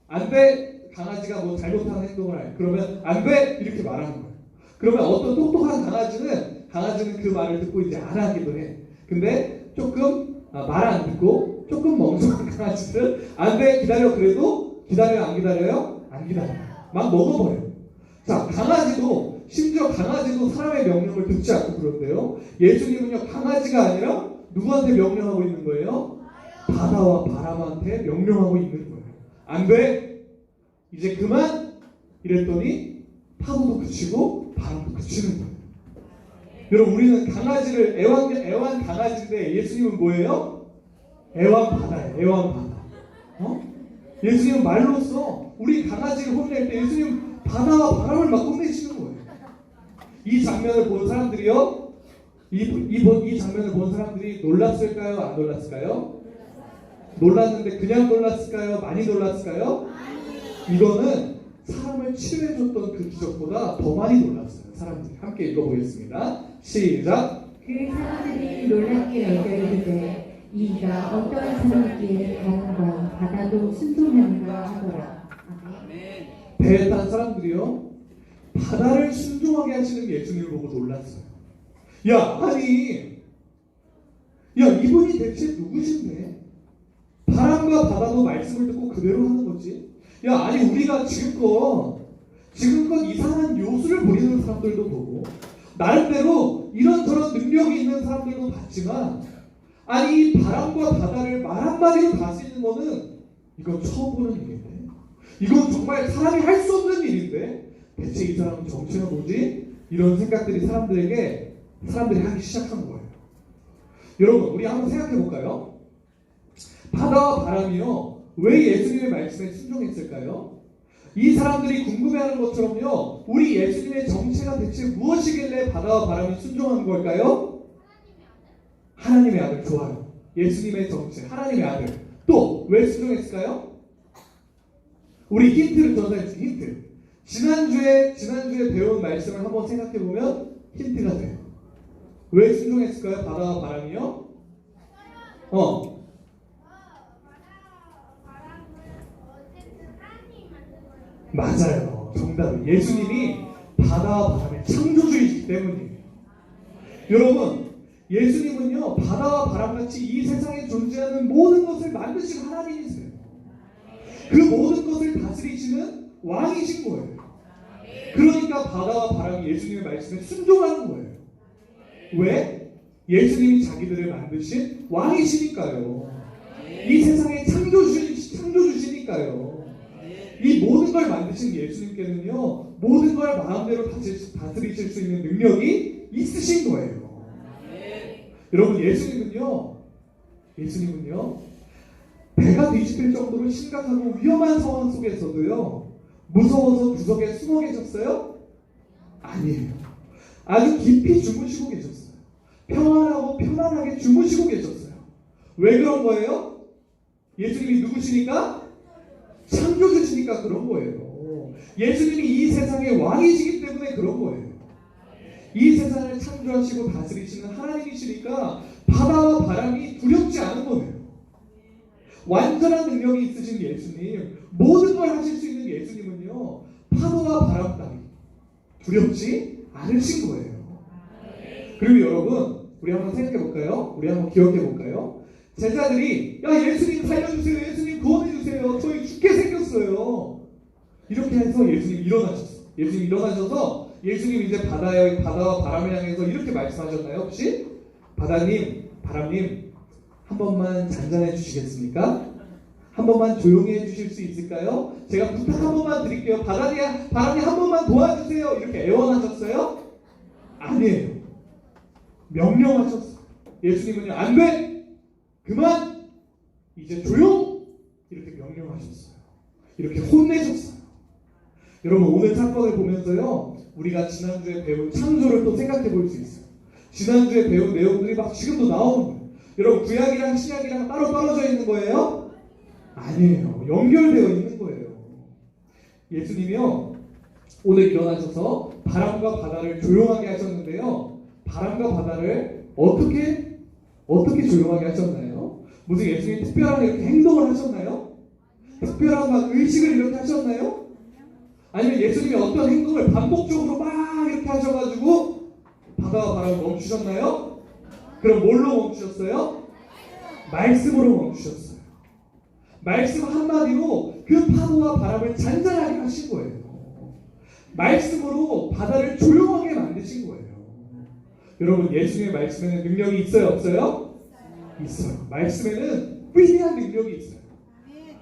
안 돼, 강아지가 뭐 잘못한 행동을 해. 그러면 안 돼 이렇게 말하는 거예요. 그러면 어떤 똑똑한 강아지는 그 말을 듣고 이제 안 하기도 해. 근데 조금 말 안 듣고 조금 멍청한 강아지들은 안 돼, 기다려. 그래도 기다려요, 안 기다려요? 안 기다려요. 막 먹어버려요. 자, 심지어 강아지도 사람의 명령을 듣지 않고 그런데요. 예수님은요 강아지가 아니라 누구한테 명령하고 있는 거예요? 바다와 바람한테 명령하고 있는 거예요. 안 돼, 이제 그만 이랬더니 파도도 그치고 바람도 그치는 거예요. 여러분 우리는 애완 강아지인데 예수님은 뭐예요? 애완바다예요. 애완바다. 예수님은 말로써 우리 강아지를 혼낼 때 예수님 바다와 바람을 막 혼내시는 거예요. 이 장면을 본 사람들이요, 이 장면을 본 사람들이 놀랐을까요? 안 놀랐을까요? 놀랐는데 그냥 놀랐을까요? 많이 놀랐을까요? 이거는 사람을 치료해줬던 그 기적보다 더 많이 놀랐어요. 사람들이. 함께 읽어보겠습니다. 시작. 그 사람들이 놀랍게 여겨이르되 이가 어떠한 사람이기에 바람과 바다도 순종하는가 하더라. 아멘. 배에 탄 사람들이요, 바다를 순종하게 하시는 예수님을 보고 놀랐어요. 이분이 대체 누구신데 바람과 바다도 말씀을 듣고 그대로 하는 거지? 우리가 지금껏 이상한 요술을 부리는 사람들도 보고 나름대로 이런저런 능력이 있는 사람들도 봤지만, 이 바람과 바다를 말 한마디로 다스리는 거는 이건 처음 보는 일인데, 이건 정말 사람이 할 수 없는 일인데 대체 이 사람은 정체가 뭐지? 이런 생각들이 사람들이 하기 시작한 거예요. 여러분, 우리 한번 생각해 볼까요? 바다와 바람이요, 왜 예수님의 말씀에 순종했을까요? 이 사람들이 궁금해하는 것처럼요, 우리 예수님의 정체가 대체 무엇이길래 바다와 바람이 순종하는 걸까요? 하나님의 아들. 좋아요. 예수님의 정체, 하나님의 아들. 또 왜 순종했을까요? 우리 힌트를 전달해줄게요. 힌트. 지난주에 배운 말씀을 한번 생각해보면 힌트가 돼요. 왜 순종했을까요? 바다와 바람이요? 맞아요. 정답은 예수님이 바다와 바람의 창조주이기 때문이에요. 여러분, 예수님은요, 바다와 바람같이 이 세상에 존재하는 모든 것을 만드신 하나님이세요. 그 모든 것을 다스리시는 왕이신 거예요. 그러니까 바다와 바람이 예수님의 말씀에 순종하는 거예요. 왜? 예수님이 자기들을 만드신 왕이시니까요. 이 세상의 창조주시니까요. 이 모든 걸 만드신 예수님께는요, 모든 걸 마음대로 다스리실 수 있는 능력이 있으신 거예요. 여러분, 예수님은요, 배가 뒤집힐 정도로 심각하고 위험한 상황 속에서도요, 무서워서 구석에 숨어 계셨어요? 아니에요. 아주 깊이 주무시고 계셨어요. 평안하고 편안하게 주무시고 계셨어요. 왜 그런 거예요? 예수님이 누구시니까? 창조주시니까 그런 거예요. 예수님이 이 세상의 왕이시기 때문에 그런 거예요. 이 세상을 창조하시고 다스리시는 하나님이시니까 바다와 바람이 두렵지 않은 거예요. 완전한 능력이 있으신 예수님, 모든 걸 하실 수 있는 예수님은요, 파도와 바람 따위 두렵지 않으신 거예요. 그리고 여러분, 우리 한번 생각해 볼까요? 우리 한번 기억해 볼까요? 제자들이 예수님 살려주세요, 예수님 구원해주세요, 저희 죽게 생겼어요, 이렇게 해서 예수님 일어나셨어요. 예수님 일어나셔서 예수님 이제 바다와 바람을 향해서 이렇게 말씀하셨나요? 혹시? 바다님, 바람님, 한 번만 잔잔해 주시겠습니까? 한 번만 조용히 해주실 수 있을까요? 제가 부탁 한 번만 드릴게요. 바람이 한 번만 도와주세요. 이렇게 애원하셨어요? 아니에요. 명령하셨어요. 예수님은요, 안 돼! 그만! 이제 조용! 이렇게 명령하셨어요. 이렇게 혼내셨어요. 여러분, 오늘 사건을 보면서요, 우리가 지난주에 배운 창조를 또 생각해 볼 수 있어요. 지난주에 배운 내용들이 막 지금도 나오는 거예요. 여러분, 구약이랑 신약이랑 따로 떨어져 있는 거예요? 아니에요. 연결되어 있는 거예요. 예수님이요, 오늘 일어나셔서 바람과 바다를 조용하게 하셨는데요, 바람과 바다를 어떻게 조용하게 하셨나요? 무슨 예수님이 특별한 이렇게 행동을 하셨나요? 특별한 막 의식을 이렇게 하셨나요? 아니면 예수님이 어떤 행동을 반복적으로 막 이렇게 하셔가지고 바다와 바람을 멈추셨나요? 그럼 뭘로 멈추셨어요? 말씀으로 멈추셨어요. 말씀 한마디로 그 파도와 바람을 잔잔하게 하신 거예요. 말씀으로 바다를 조용하게 만드신 거예요. 여러분, 예수님의 말씀에는 능력이 있어요, 없어요? 있어요. 말씀에는 위대한 능력이 있어요.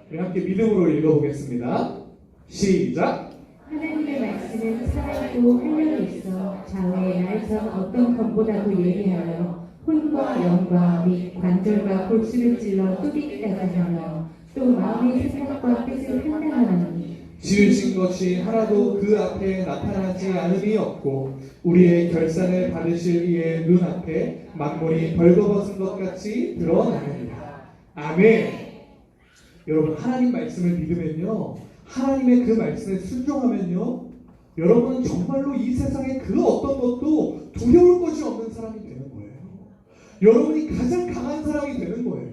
우리 함께 믿음으로 읽어보겠습니다. 시작. 하나님의 말씀은 살아있고 활력이 있어 좌우에 날선 어떤 검보다도 예리하여 혼과 영과 및 관절과 골수를 찔러 쪼개기까지 하며 또 마음의 생각과 뜻을 판단하나니 지으신 것이 하나도 그 앞에 나타나지 않음이 없고 우리의 결산을 받으실 이의 눈앞에 만물이 벌거벗은 것 같이 드러나느니라. 아멘. 여러분, 하나님 말씀을 믿으면요, 하나님의 그 말씀에 순종하면요, 여러분은 정말로 이 세상에 그 어떤 것도 두려울 것이 없는 사람이 되는 거예요. 여러분이 가장 강한 사람이 되는 거예요.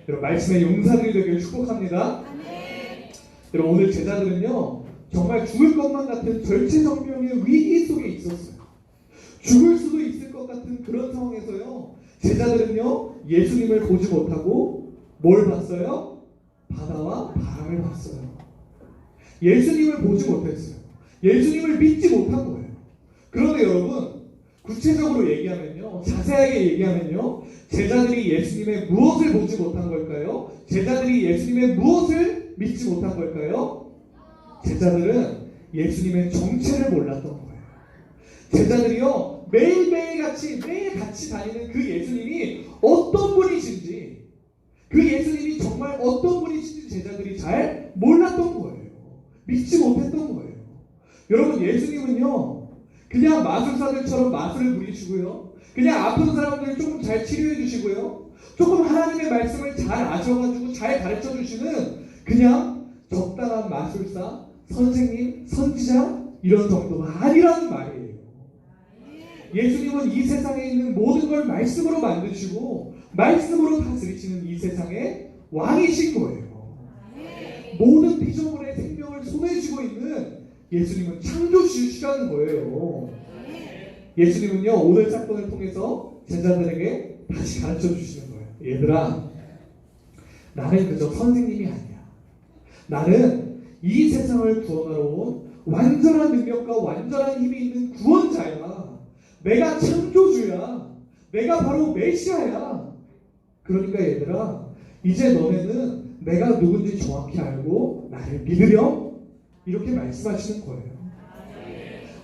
여러분, 말씀의 용사들이 되길 축복합니다. 여러분, 오늘 제자들은요, 정말 죽을 것만 같은 절체절명의 위기 속에 있었어요. 죽을 수도 있을 것 같은 그런 상황에서요, 제자들은요, 예수님을 보지 못하고 뭘 봤어요? 바다와 바람을 봤어요. 예수님을 보지 못했어요. 예수님을 믿지 못한 거예요. 그런데 여러분, 구체적으로 얘기하면요, 자세하게 얘기하면요, 제자들이 예수님의 무엇을 보지 못한 걸까요? 제자들이 예수님의 무엇을 믿지 못한 걸까요? 제자들은 예수님의 정체를 몰랐던 거예요. 제자들이요, 매일 같이 다니는 그 예수님이 어떤 분이신지, 그 예수님이 정말 어떤 분이신지 제자들이 잘 몰랐던 거예요. 믿지 못했던 거예요. 여러분, 예수님은요, 그냥 마술사들처럼 마술을 부리시고요, 그냥 아픈 사람들을 조금 잘 치료해 주시고요, 조금 하나님의 말씀을 잘 아셔가지고 잘 가르쳐 주시는 그냥 적당한 마술사, 선생님, 선지자 이런 정도가 아니라는 말이에요. 예수님은 이 세상에 있는 모든 걸 말씀으로 만드시고 말씀으로 다스리시는 이 세상의 왕이신 거예요. 모든 피조물의 생명을 손에 쥐고 있는 예수님은 창조주시라는 거예요. 예수님은요, 오늘 사건을 통해서 제자들에게 다시 가르쳐 주시는 거예요. 얘들아, 나는 그저 선생님이 아니야. 나는 이 세상을 구원하러 온 완전한 능력과 완전한 힘이 있는 구원자야. 내가 창조주야. 내가 바로 메시아야. 그러니까 얘들아, 이제 너네는 내가 누군지 정확히 알고 나를 믿으렴? 이렇게 말씀하시는 거예요.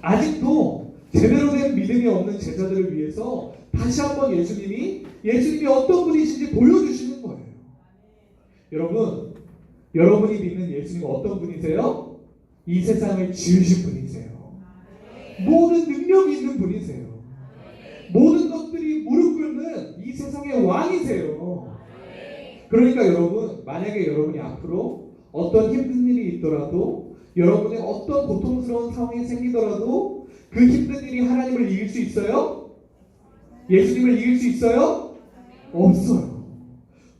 아직도 제대로 된 믿음이 없는 제자들을 위해서 다시 한번 예수님이 어떤 분이신지 보여주시는 거예요. 여러분, 여러분이 믿는 예수님은 어떤 분이세요? 이 세상을 지으신 분이세요. 모든 능력이 있는 분이세요. 모든 것들이 무릎 꿇는 이 세상의 왕이세요. 그러니까 여러분, 만약에 여러분이 앞으로 어떤 힘든 일이 있더라도, 여러분의 어떤 고통스러운 상황이 생기더라도 그 힘든 일이 하나님을 이길 수 있어요? 예수님을 이길 수 있어요? 없어요.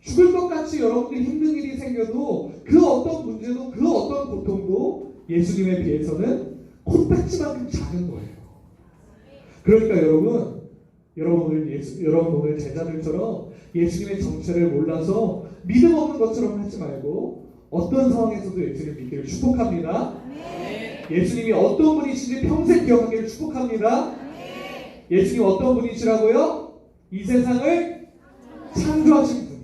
죽을 것 같이 여러분들이 힘든 일이 생겨도 그 어떤 문제도 그 어떤 고통도 예수님에 비해서는 콧딱지만큼 작은 거예요. 그러니까 여러분 오늘 제자들처럼 예수님의 정체를 몰라서 믿음 없는 것처럼 하지 말고 어떤 상황에서도 예수님 믿기를 축복합니다. 예수님이 어떤 분이신지 평생 기억하기를 축복합니다. 예수님 어떤 분이시라고요? 이 세상을 창조하신 분이에요.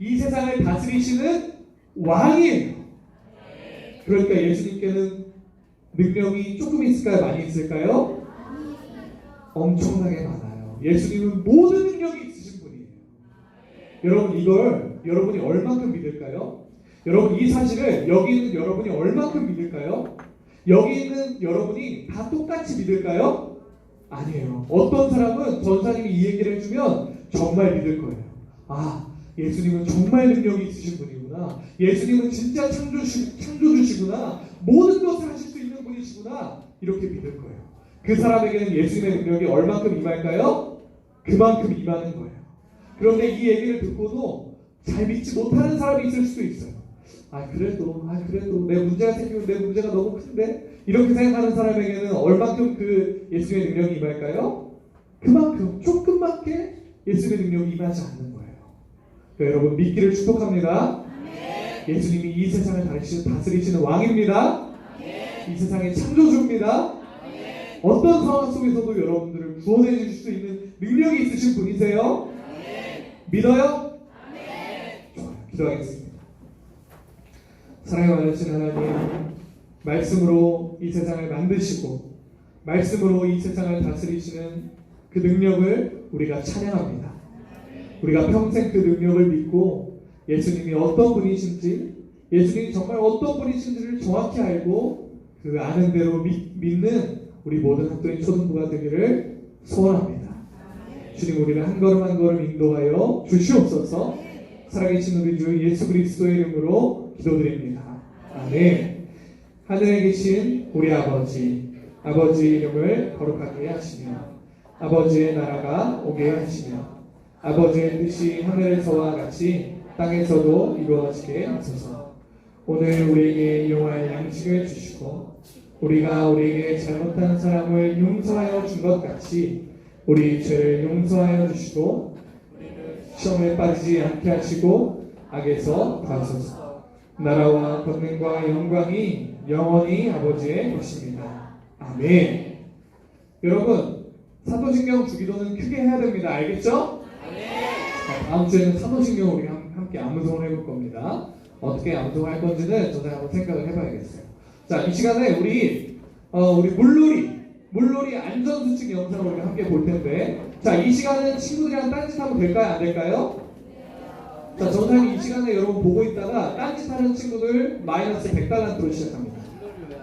이 세상을 다스리시는 왕이에요. 그러니까 예수님께는 능력이 조금 있을까요? 많이 있을까요? 엄청나게 많아요. 예수님은 모든 능력이 있으신 분이에요. 여러분, 이걸 여러분이 얼만큼 믿을까요? 여러분, 이 사실을 여기 있는 여러분이 얼만큼 믿을까요? 여기 있는 여러분이 다 똑같이 믿을까요? 아니에요. 어떤 사람은 전사님이 이 얘기를 해주면 정말 믿을 거예요. 아, 예수님은 정말 능력이 있으신 분이구나. 예수님은 진짜 창조주시구나. 모든 것을 하실 수 있는 분이시구나. 이렇게 믿을 거예요. 그 사람에게는 예수님의 능력이 얼만큼 임할까요? 그만큼 임하는 거예요. 그런데 이 얘기를 듣고도 잘 믿지 못하는 사람이 있을 수도 있어요. 그래도 내 문제가 생기면 내 문제가 너무 큰데? 이렇게 생각하는 사람에게는 얼만큼 그 예수님의 능력이 임할까요? 그만큼, 조금밖에 예수님의 능력이 임하지 않는 거예요. 그러니까 여러분, 믿기를 축복합니다. 예수님이 이 세상을 다스리시는 왕입니다. 이 세상의 창조주입니다. 어떤 상황 속에서도 여러분들을 구원해 주실 수 있는 능력이 있으신 분이세요. 믿어요? 좋아요. 기도하겠습니다. 사랑에 많으신 하나님, 말씀으로 이 세상을 만드시고 말씀으로 이 세상을 다스리시는 그 능력을 우리가 찬양합니다. 우리가 평생 그 능력을 믿고 예수님이 어떤 분이신지, 예수님이 정말 어떤 분이신지를 정확히 알고 그 아는 대로 믿는 우리 모든 학도인 초등부가 되기를 소원합니다. 주님, 우리를 한 걸음 한 걸음 인도하여 주시옵소서. 살아계신 우리 주 예수 그리스도의 이름으로 기도드립니다. 아멘. 하늘에 계신 우리 아버지, 아버지의 이름을 거룩하게 하시며 아버지의 나라가 오게 하시며 아버지의 뜻이 하늘에서와 같이 땅에서도 이루어지게 하소서. 오늘 우리에게 일용할 양식을 주시고 우리가 우리에게 잘못한 사람을 용서하여 준 것 같이 우리 죄를 용서하여 주시고 시험에 빠지지 않게 하시고 악에서 구하소서. 나라와 권능과 영광이 영원히 아버지의 것입니다. 아멘. 여러분, 사도신경 주기도는 크게 해야 됩니다. 알겠죠? 자, 다음 주에는 사도신경 우리가 함께 암송을 해볼 겁니다. 어떻게 암송을 할 건지는 저도 한번 생각을 해봐야겠어요. 자, 이 시간에 우리 물놀이 안전수칙 영상을 우리가 함께 볼 텐데, 자, 이 시간은 친구들이랑 딴짓하면 될까요? 안 될까요? 자, 전사님 이 시간에 여러분 보고 있다가 딴짓하는 친구들 마이너스 100달란트로 시작합니다.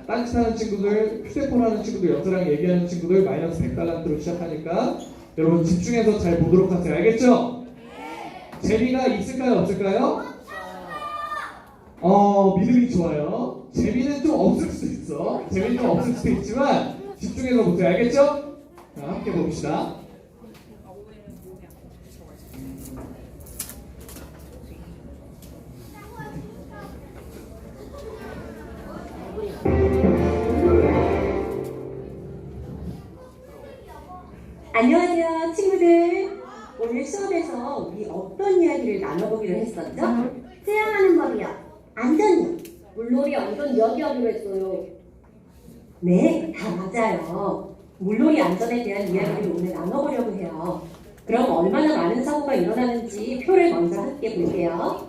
딴짓하는 친구들, 휴대폰 하는 친구들, 여자랑 얘기하는 친구들 마이너스 100달란트로 시작하니까 여러분 집중해서 잘 보도록 하세요. 알겠죠? 재미가 있을까요? 없을까요? 믿음이 좋아요. 재미는 좀 없을 수도 있어. 재미는 좀 없을 수도 있지만 집중해서 보세요. 알겠죠? 자, 함께 봅시다. 안녕하세요, 친구들. 오늘 수업에서 우리 어떤 이야기를 나눠보기로 했었죠? 수영하는 법이요. 안전이요. 물놀이 안전 이야기하기로 했어요. 네, 다 맞아요. 물놀이 안전에 대한 이야기를 오늘 나눠보려고 해요. 그럼 얼마나 많은 사고가 일어나는지 표를 먼저 함께 볼게요.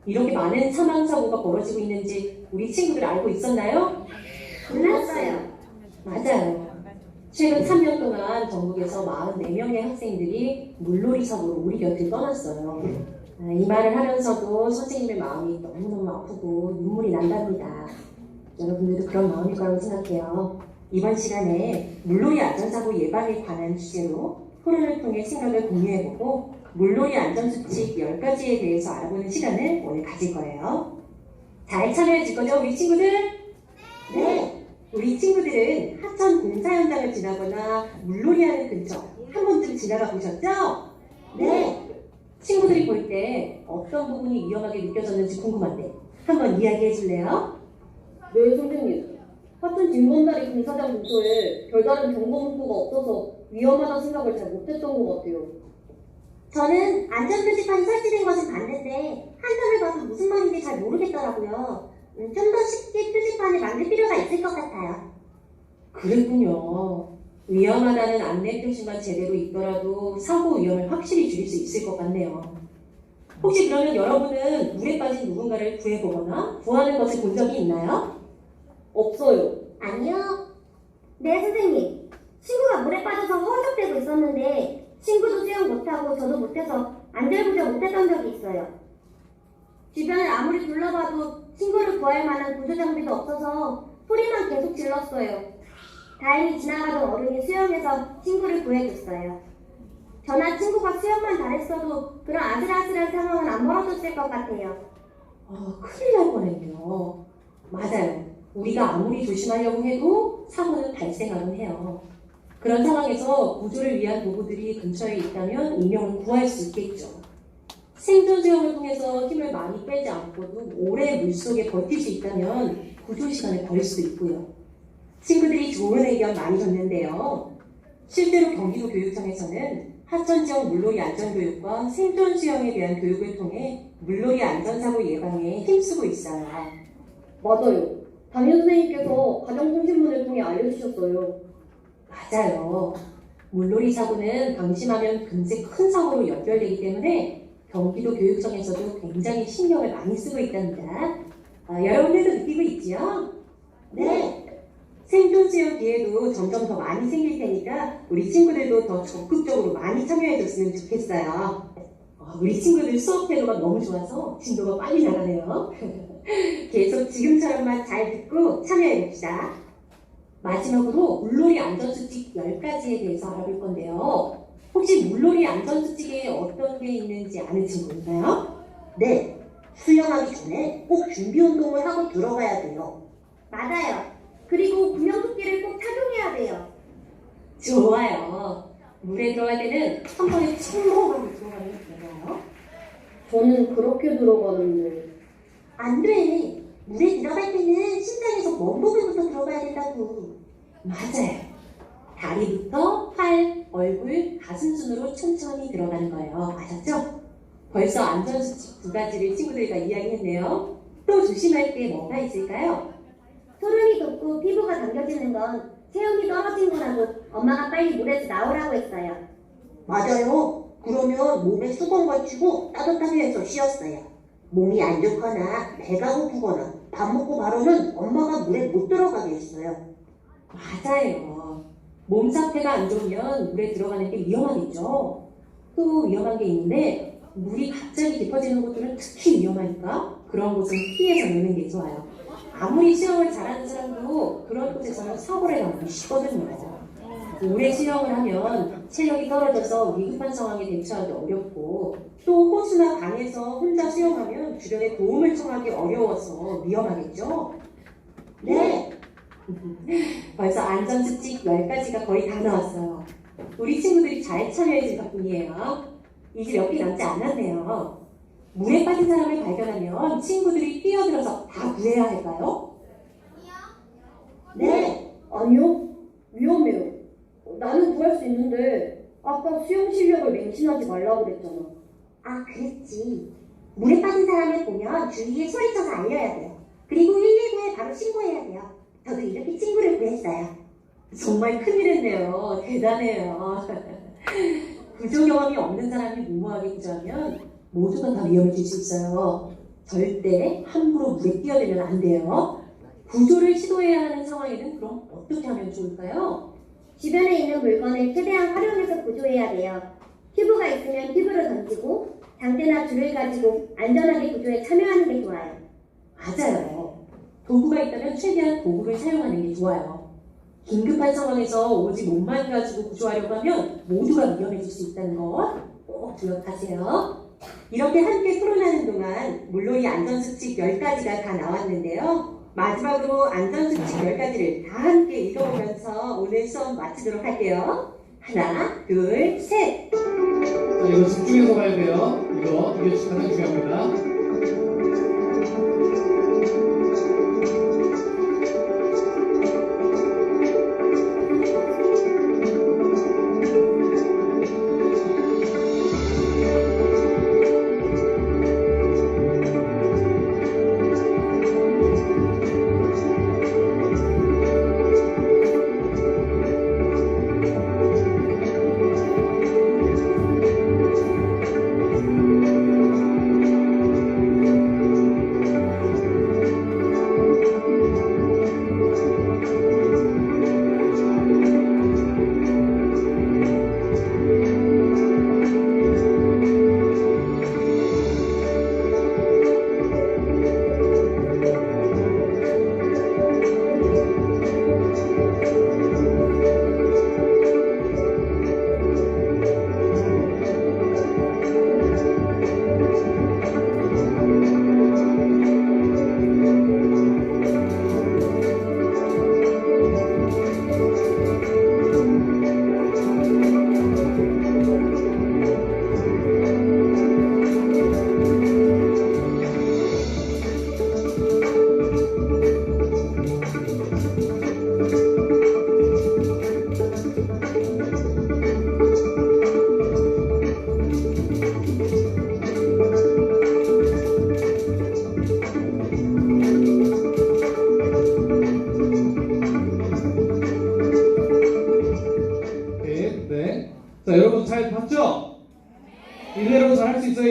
이렇게 많은 사망사고가 벌어지고 있는지 우리 친구들 알고 있었나요? 몰랐어요. 맞아요. 최근 3년 동안 전국에서 44명의 학생들이 물놀이 사고로 우리 곁을 떠났어요. 이 말을 하면서도 선생님의 마음이 너무너무 아프고 눈물이 난답니다. 여러분들도 그런 마음일 거라고 생각해요. 이번 시간에 물놀이 안전사고 예방에 관한 주제로 토론을 통해 생각을 공유해보고 물놀이 안전수칙 10가지에 대해서 알아보는 시간을 오늘 가질 거예요. 잘 참여해 줄 거죠, 우리 친구들? 네! 우리 친구들은 하천 공사 현장을 지나거나 물놀이하는 근처 한 번쯤 지나가 보셨죠? 네! 친구들이 볼 때 어떤 부분이 위험하게 느껴졌는지 궁금한데 한번 이야기해 줄래요? 네, 선생님. 하천 뒷먼다리 공사장 근처에 별다른 경고 문구가 없어서 위험하다 생각을 잘 못했던 것 같아요. 저는 안전표지판이 설치된 것은 봤는데 한눈을 봐도 무슨 말인지 잘 모르겠더라고요. 좀 더 쉽게 표지판을 만들 필요가 있을 것 같아요. 그랬군요. 위험하다는 안내 표시만 제대로 있더라도 사고 위험을 확실히 줄일 수 있을 것 같네요. 혹시 그러면 여러분은 물에 빠진 누군가를 구해보거나 구하는 것을 본 적이 있나요? 없어요. 아니요. 네, 선생님. 친구가 물에 빠져서 허우적대고 있었는데 친구도 수영 못하고 저도 못해서 안절부절 못했던 적이 있어요. 주변을 아무리 둘러봐도 친구를 구할 만한 구조 장비도 없어서 소리만 계속 질렀어요. 다행히 지나가던 어른이 수영해서 친구를 구해줬어요. 저나 친구가 수영만 잘했어도 그런 아슬아슬한 상황은 안 벌어졌을 것 같아요. 큰일 날 뻔했네요. 맞아요. 우리가 아무리 조심하려고 해도 사고는 발생하곤 해요. 그런 상황에서 구조를 위한 도구들이 근처에 있다면 인명을 구할 수 있겠죠. 생존 수영을 통해서 힘을 많이 빼지 않고도 오래 물속에 버틸 수 있다면 구조 시간을 벌 수도 있고요. 친구들이 좋은 의견 많이 줬는데요. 실제로 경기도 교육청에서는 하천 지역 물놀이 안전교육과 생존 수영에 대한 교육을 통해 물놀이 안전사고 예방에 힘쓰고 있어요. 맞아요. 담임 선생님께서 가정통신문을 통해 알려주셨어요. 맞아요. 물놀이 사고는 방심하면 금세 큰 사고로 연결되기 때문에 경기도 교육청에서도 굉장히 신경을 많이 쓰고 있답니다. 여러분들도 느끼고 있지요? 네. 생존 수영 기회도 점점 더 많이 생길 테니까 우리 친구들도 더 적극적으로 많이 참여해줬으면 좋겠어요. 우리 친구들 수업 태도가 너무 좋아서 진도가 빨리 나가네요. 계속 지금처럼만 잘 듣고 참여해봅시다. 마지막으로 물놀이 안전수칙 10가지에 대해서 알아볼 건데요. 혹시 물놀이 안전수칙에 어떤 게 있는지 아는 친구 있나요? 네, 수영하기 전에 꼭 준비 운동을 하고 들어가야 돼요. 맞아요. 그리고 구명조끼를 꼭 착용해야 돼요. 좋아요. 물에 들어갈 때는 한 번에 충분하게 들어가면 되나요? 저는 그렇게 들어가는데. 안 돼. 물에 들어갈 때는 심장에서 먼보기부터 들어가야 된다고. 맞아요. 다리부터 팔, 얼굴, 가슴 순으로 천천히 들어가는 거예요. 아셨죠? 벌써 안전수칙 2가지를 친구들과 이야기했네요. 또 조심할 게 뭐가 있을까요? 소름이 돋고 피부가 당겨지는 건 체온이 떨어진 거라고 엄마가 빨리 물에서 나오라고 했어요. 맞아요. 그러면 몸에 수건 걸치고 따뜻하게 해서 쉬었어요. 몸이 안 좋거나 배가 고프거나 밥 먹고 바로는 엄마가 물에 못 들어가게 했어요. 맞아요. 몸 상태가 안 좋으면 물에 들어가는 게 위험하겠죠. 또 위험한 게 있는데 물이 갑자기 깊어지는 곳들은 특히 위험하니까 그런 곳은 피해서 노는 게 좋아요. 아무리 수영을 잘하는 사람도 그런 곳에서는 사고를 나기 쉽거든요. 오래 수영을 하면 체력이 떨어져서 위급한 상황에 대처하기 어렵고 또 호수나 강에서 혼자 수영하면 주변에 도움을 청하기 어려워서 위험하겠죠? 네. 벌써 안전수칙 10가지가 거의 다 나왔어요. 우리 친구들이 잘 참여해준 덕분이에요. 이제 몇 개 남지 않았네요. 물에 빠진 사람을 발견하면 친구들이 뛰어들어서 다 구해야 할까요? 네. 아니요. 위험해요. 나는 구할 수 있는데 아까 수영 실력을 맹신하지 말라고 그랬잖아. 아, 그랬지. 물에 빠진 사람을 보면 주위에 소리쳐서 알려야 돼요. 그리고 119에 바로 신고해야 돼요. 저도 이렇게 친구를 구했어요. 정말 큰일했네요. 대단해요. 구조 경험이 없는 사람이 무모하게 구조하면 모두가 다 위험해질 수 있어요. 절대 함부로 물에 뛰어들면 안 돼요. 구조를 시도해야 하는 상황에는 그럼 어떻게 하면 좋을까요? 주변에 있는 물건을 최대한 활용해서 구조해야 돼요. 튜브가 있으면 튜브를 던지고 장대나 줄을 가지고 안전하게 구조에 참여하는 게 좋아요. 맞아요. 도구가 있다면 최대한 도구를 사용하는 게 좋아요. 긴급한 상황에서 오직 몸만 가지고 구조하려고 하면 모두가 위험해질 수 있다는 것 꼭 기억하세요. 이렇게 함께 토론하는 동안 물놀이 안전수칙 10가지가 다 나왔는데요. 마지막으로 안전수칙 10가지를 다 함께 읽어보면서 오늘 수업 마치도록 할게요. 하나, 둘, 셋! 자, 이거 집중해서 봐야 돼요. 이게 가장 중요합니다.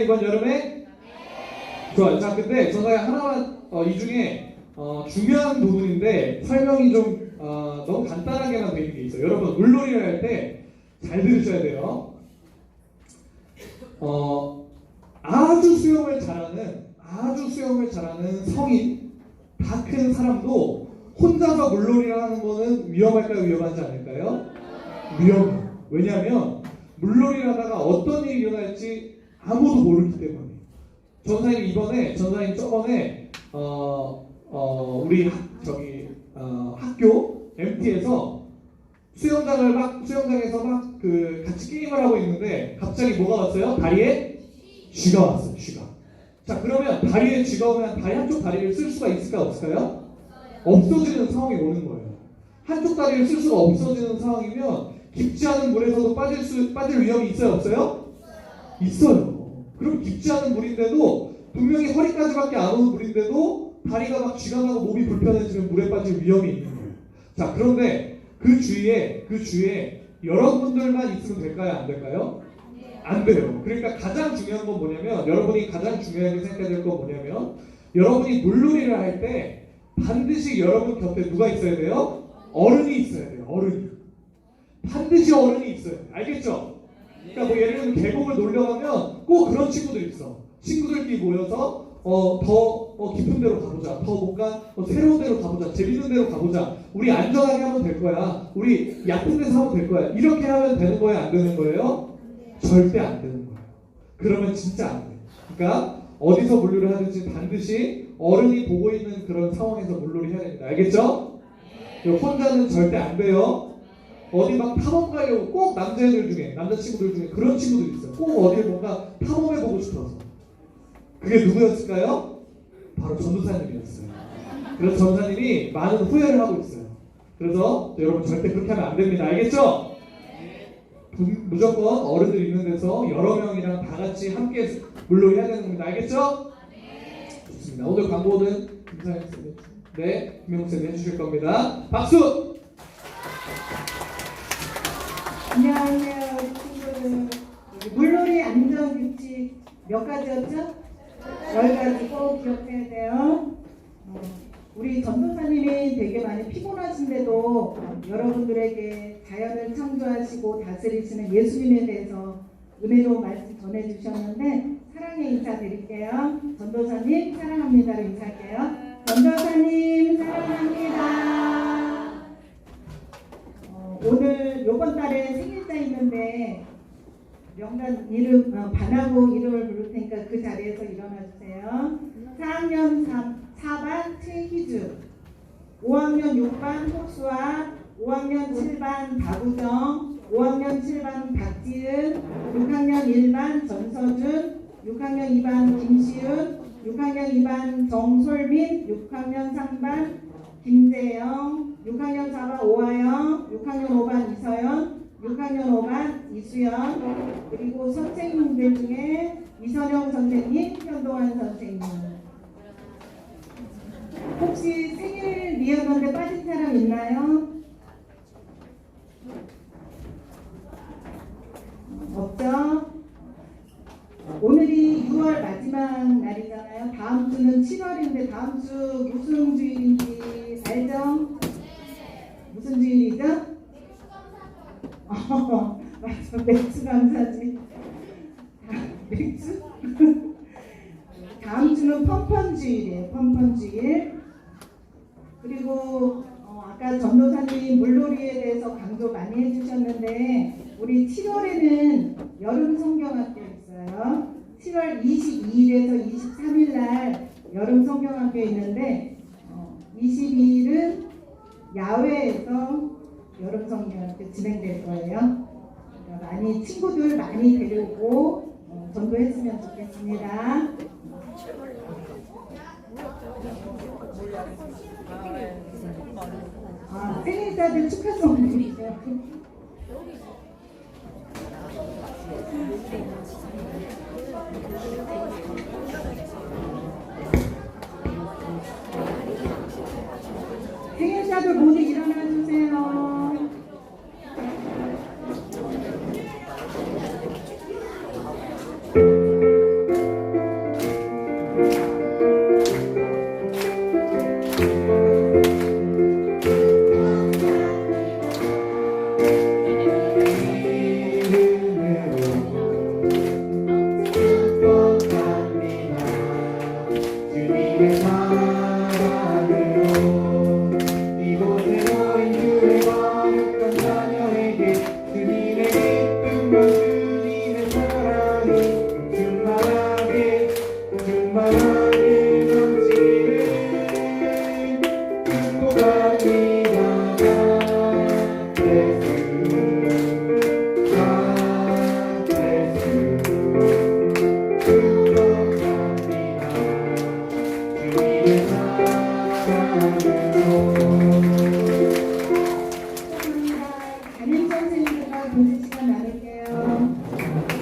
이번 여름에? 좋아요. 자, 근데 전사가 하나만 이 중에 중요한 부분인데 설명이 좀 너무 간단하게만 되는 게 있어요. 여러분 물놀이를 할 때 잘 들으셔야 돼요. 아주 수영을 잘하는 성인 다 큰 사람도 혼자서 물놀이를 하는 거는 위험할까요? 위험하지 않을까요? 위험해요. 왜냐하면 물놀이를 하다가 어떤 일이 일어날지 아무도 모르기 때문에. 전사님 저번에 우리 학교 MT에서 수영장에서 막 같이 게임을 하고 있는데 갑자기 뭐가 왔어요? 다리에 쥐가 왔어요. 쥐가. 자, 그러면 다리에 쥐가 오면 한쪽 다리를 쓸 수가 있을까 없을까요? 없어지는 상황이 오는 거예요. 한쪽 다리를 쓸 수가 없어지는 상황이면 깊지 않은 물에서도 빠질 위험이 있어요, 없어요? 있어요. 그럼 깊지 않은 물인데도 분명히 허리까지밖에 안 오는 물인데도 다리가 막 쥐가 나고 몸이 불편해지면 물에 빠질 위험이 있는 거예요. 자, 그런데 그 주위에 여러분들만 있으면 될까요? 안 될까요? 안 돼요. 그러니까 가장 중요한 건 뭐냐면, 여러분이 가장 중요하게 생각해야 될 건 뭐냐면, 여러분이 물놀이를 할 때 반드시 여러분 곁에 누가 있어야 돼요? 어른이 있어야 돼요. 어른이. 반드시 어른이 있어요. 알겠죠? 그러니까 뭐 예를 들면 계곡을 놀러 가면 꼭 그런 친구들 있어. 친구들끼리 모여서 더 깊은 데로 가보자. 더 뭔가 새로운 데로 가보자. 재밌는 데로 가보자. 우리 안전하게 하면 될 거야. 우리 얕은 데서 하면 될 거야. 이렇게 하면 되는 거예요? 안 되는 거예요? 절대 안 되는 거예요. 그러면 진짜 안 돼요. 그러니까 어디서 물놀이를 하든지 반드시 어른이 보고 있는 그런 상황에서 물놀이 해야 됩니다. 알겠죠? 혼자는 절대 안 돼요. 어디 막 탐험 가려고 꼭 남자친구들 중에 그런 친구들이 있어요. 꼭 어디에 뭔가 탐험해보고 싶어서. 그게 누구였을까요? 바로 전도사님이었어요. 그래서 전도사님이 많은 후회를 하고 있어요. 그래서 여러분 절대 그렇게 하면 안 됩니다. 알겠죠? 무조건 어른들 있는 데서 여러 명이랑 다 같이 함께 물놀이 해야 되는 겁니다. 알겠죠? 좋습니다. 오늘 광고는 김상현 쌤이 김명욱 쌤이 해주실 겁니다. 박수! 안녕하세요, 우리 친구들. 물놀이 안전규칙 몇 가지였죠? 10가지 꼭 기억해야 돼요. 우리 전도사님이 되게 많이 피곤하신데도 여러분들에게 자연을 창조하시고 다스리시는 예수님에 대해서 은혜로운 말씀 전해주셨는데 사랑의 인사 드릴게요. 전도사님 사랑합니다로 인사할게요. 전도사님 사랑합니다. 오늘 요번 달에 생일자 있는데 명단 이름 반하고 이름을 부를 테니까 그 자리에서 일어나 주세요. 4학년 4반 최희주, 5학년 6반 혹수아, 5학년 7반 박우정, 5학년 7반 박지은, 6학년 1반 전서준, 6학년 2반 김시윤, 6학년 2반 정솔민, 6학년 3반 김재영, 6학년 4반 오하영, 6학년 5반 이서연, 6학년 5반 이수연, 그리고 선생님들 중에 이선영 선생님, 현동환 선생님. 혹시 생일 미역인데 빠진 사람 있나요? 없죠? 오늘이 6월 마지막 날이잖아요. 다음 주는 7월인데 다음 주 무슨 주일인지 알죠? 무슨 주일이죠? 맞아, 맥주 감사지. 맥주? 다음 주는 펀펀주일이에요. 펀펀주일. 그리고 아까 전도사님 물놀이에 대해서 강조 많이 해주셨는데 우리 7월에는 여름 성경학교 있어요. 7월 22일에서 23일 날 여름 성경학교 있는데 22일은 야외에서 여름 성경학교 진행될 거예요. 그러니까 많이 친구들 많이 데려오고 전도했으면 좋겠습니다. 생일자들 축하송 드리죠. 생일자들 모두 일어나 주세요. 주님의 사랑으로 이곳에 모인 주의 거룩한 자녀에게 주님의 기쁨과 주님의 사랑이 충만하게 넘치는 축복합니다. 담임 선생님과 교실 시간 나눌게요.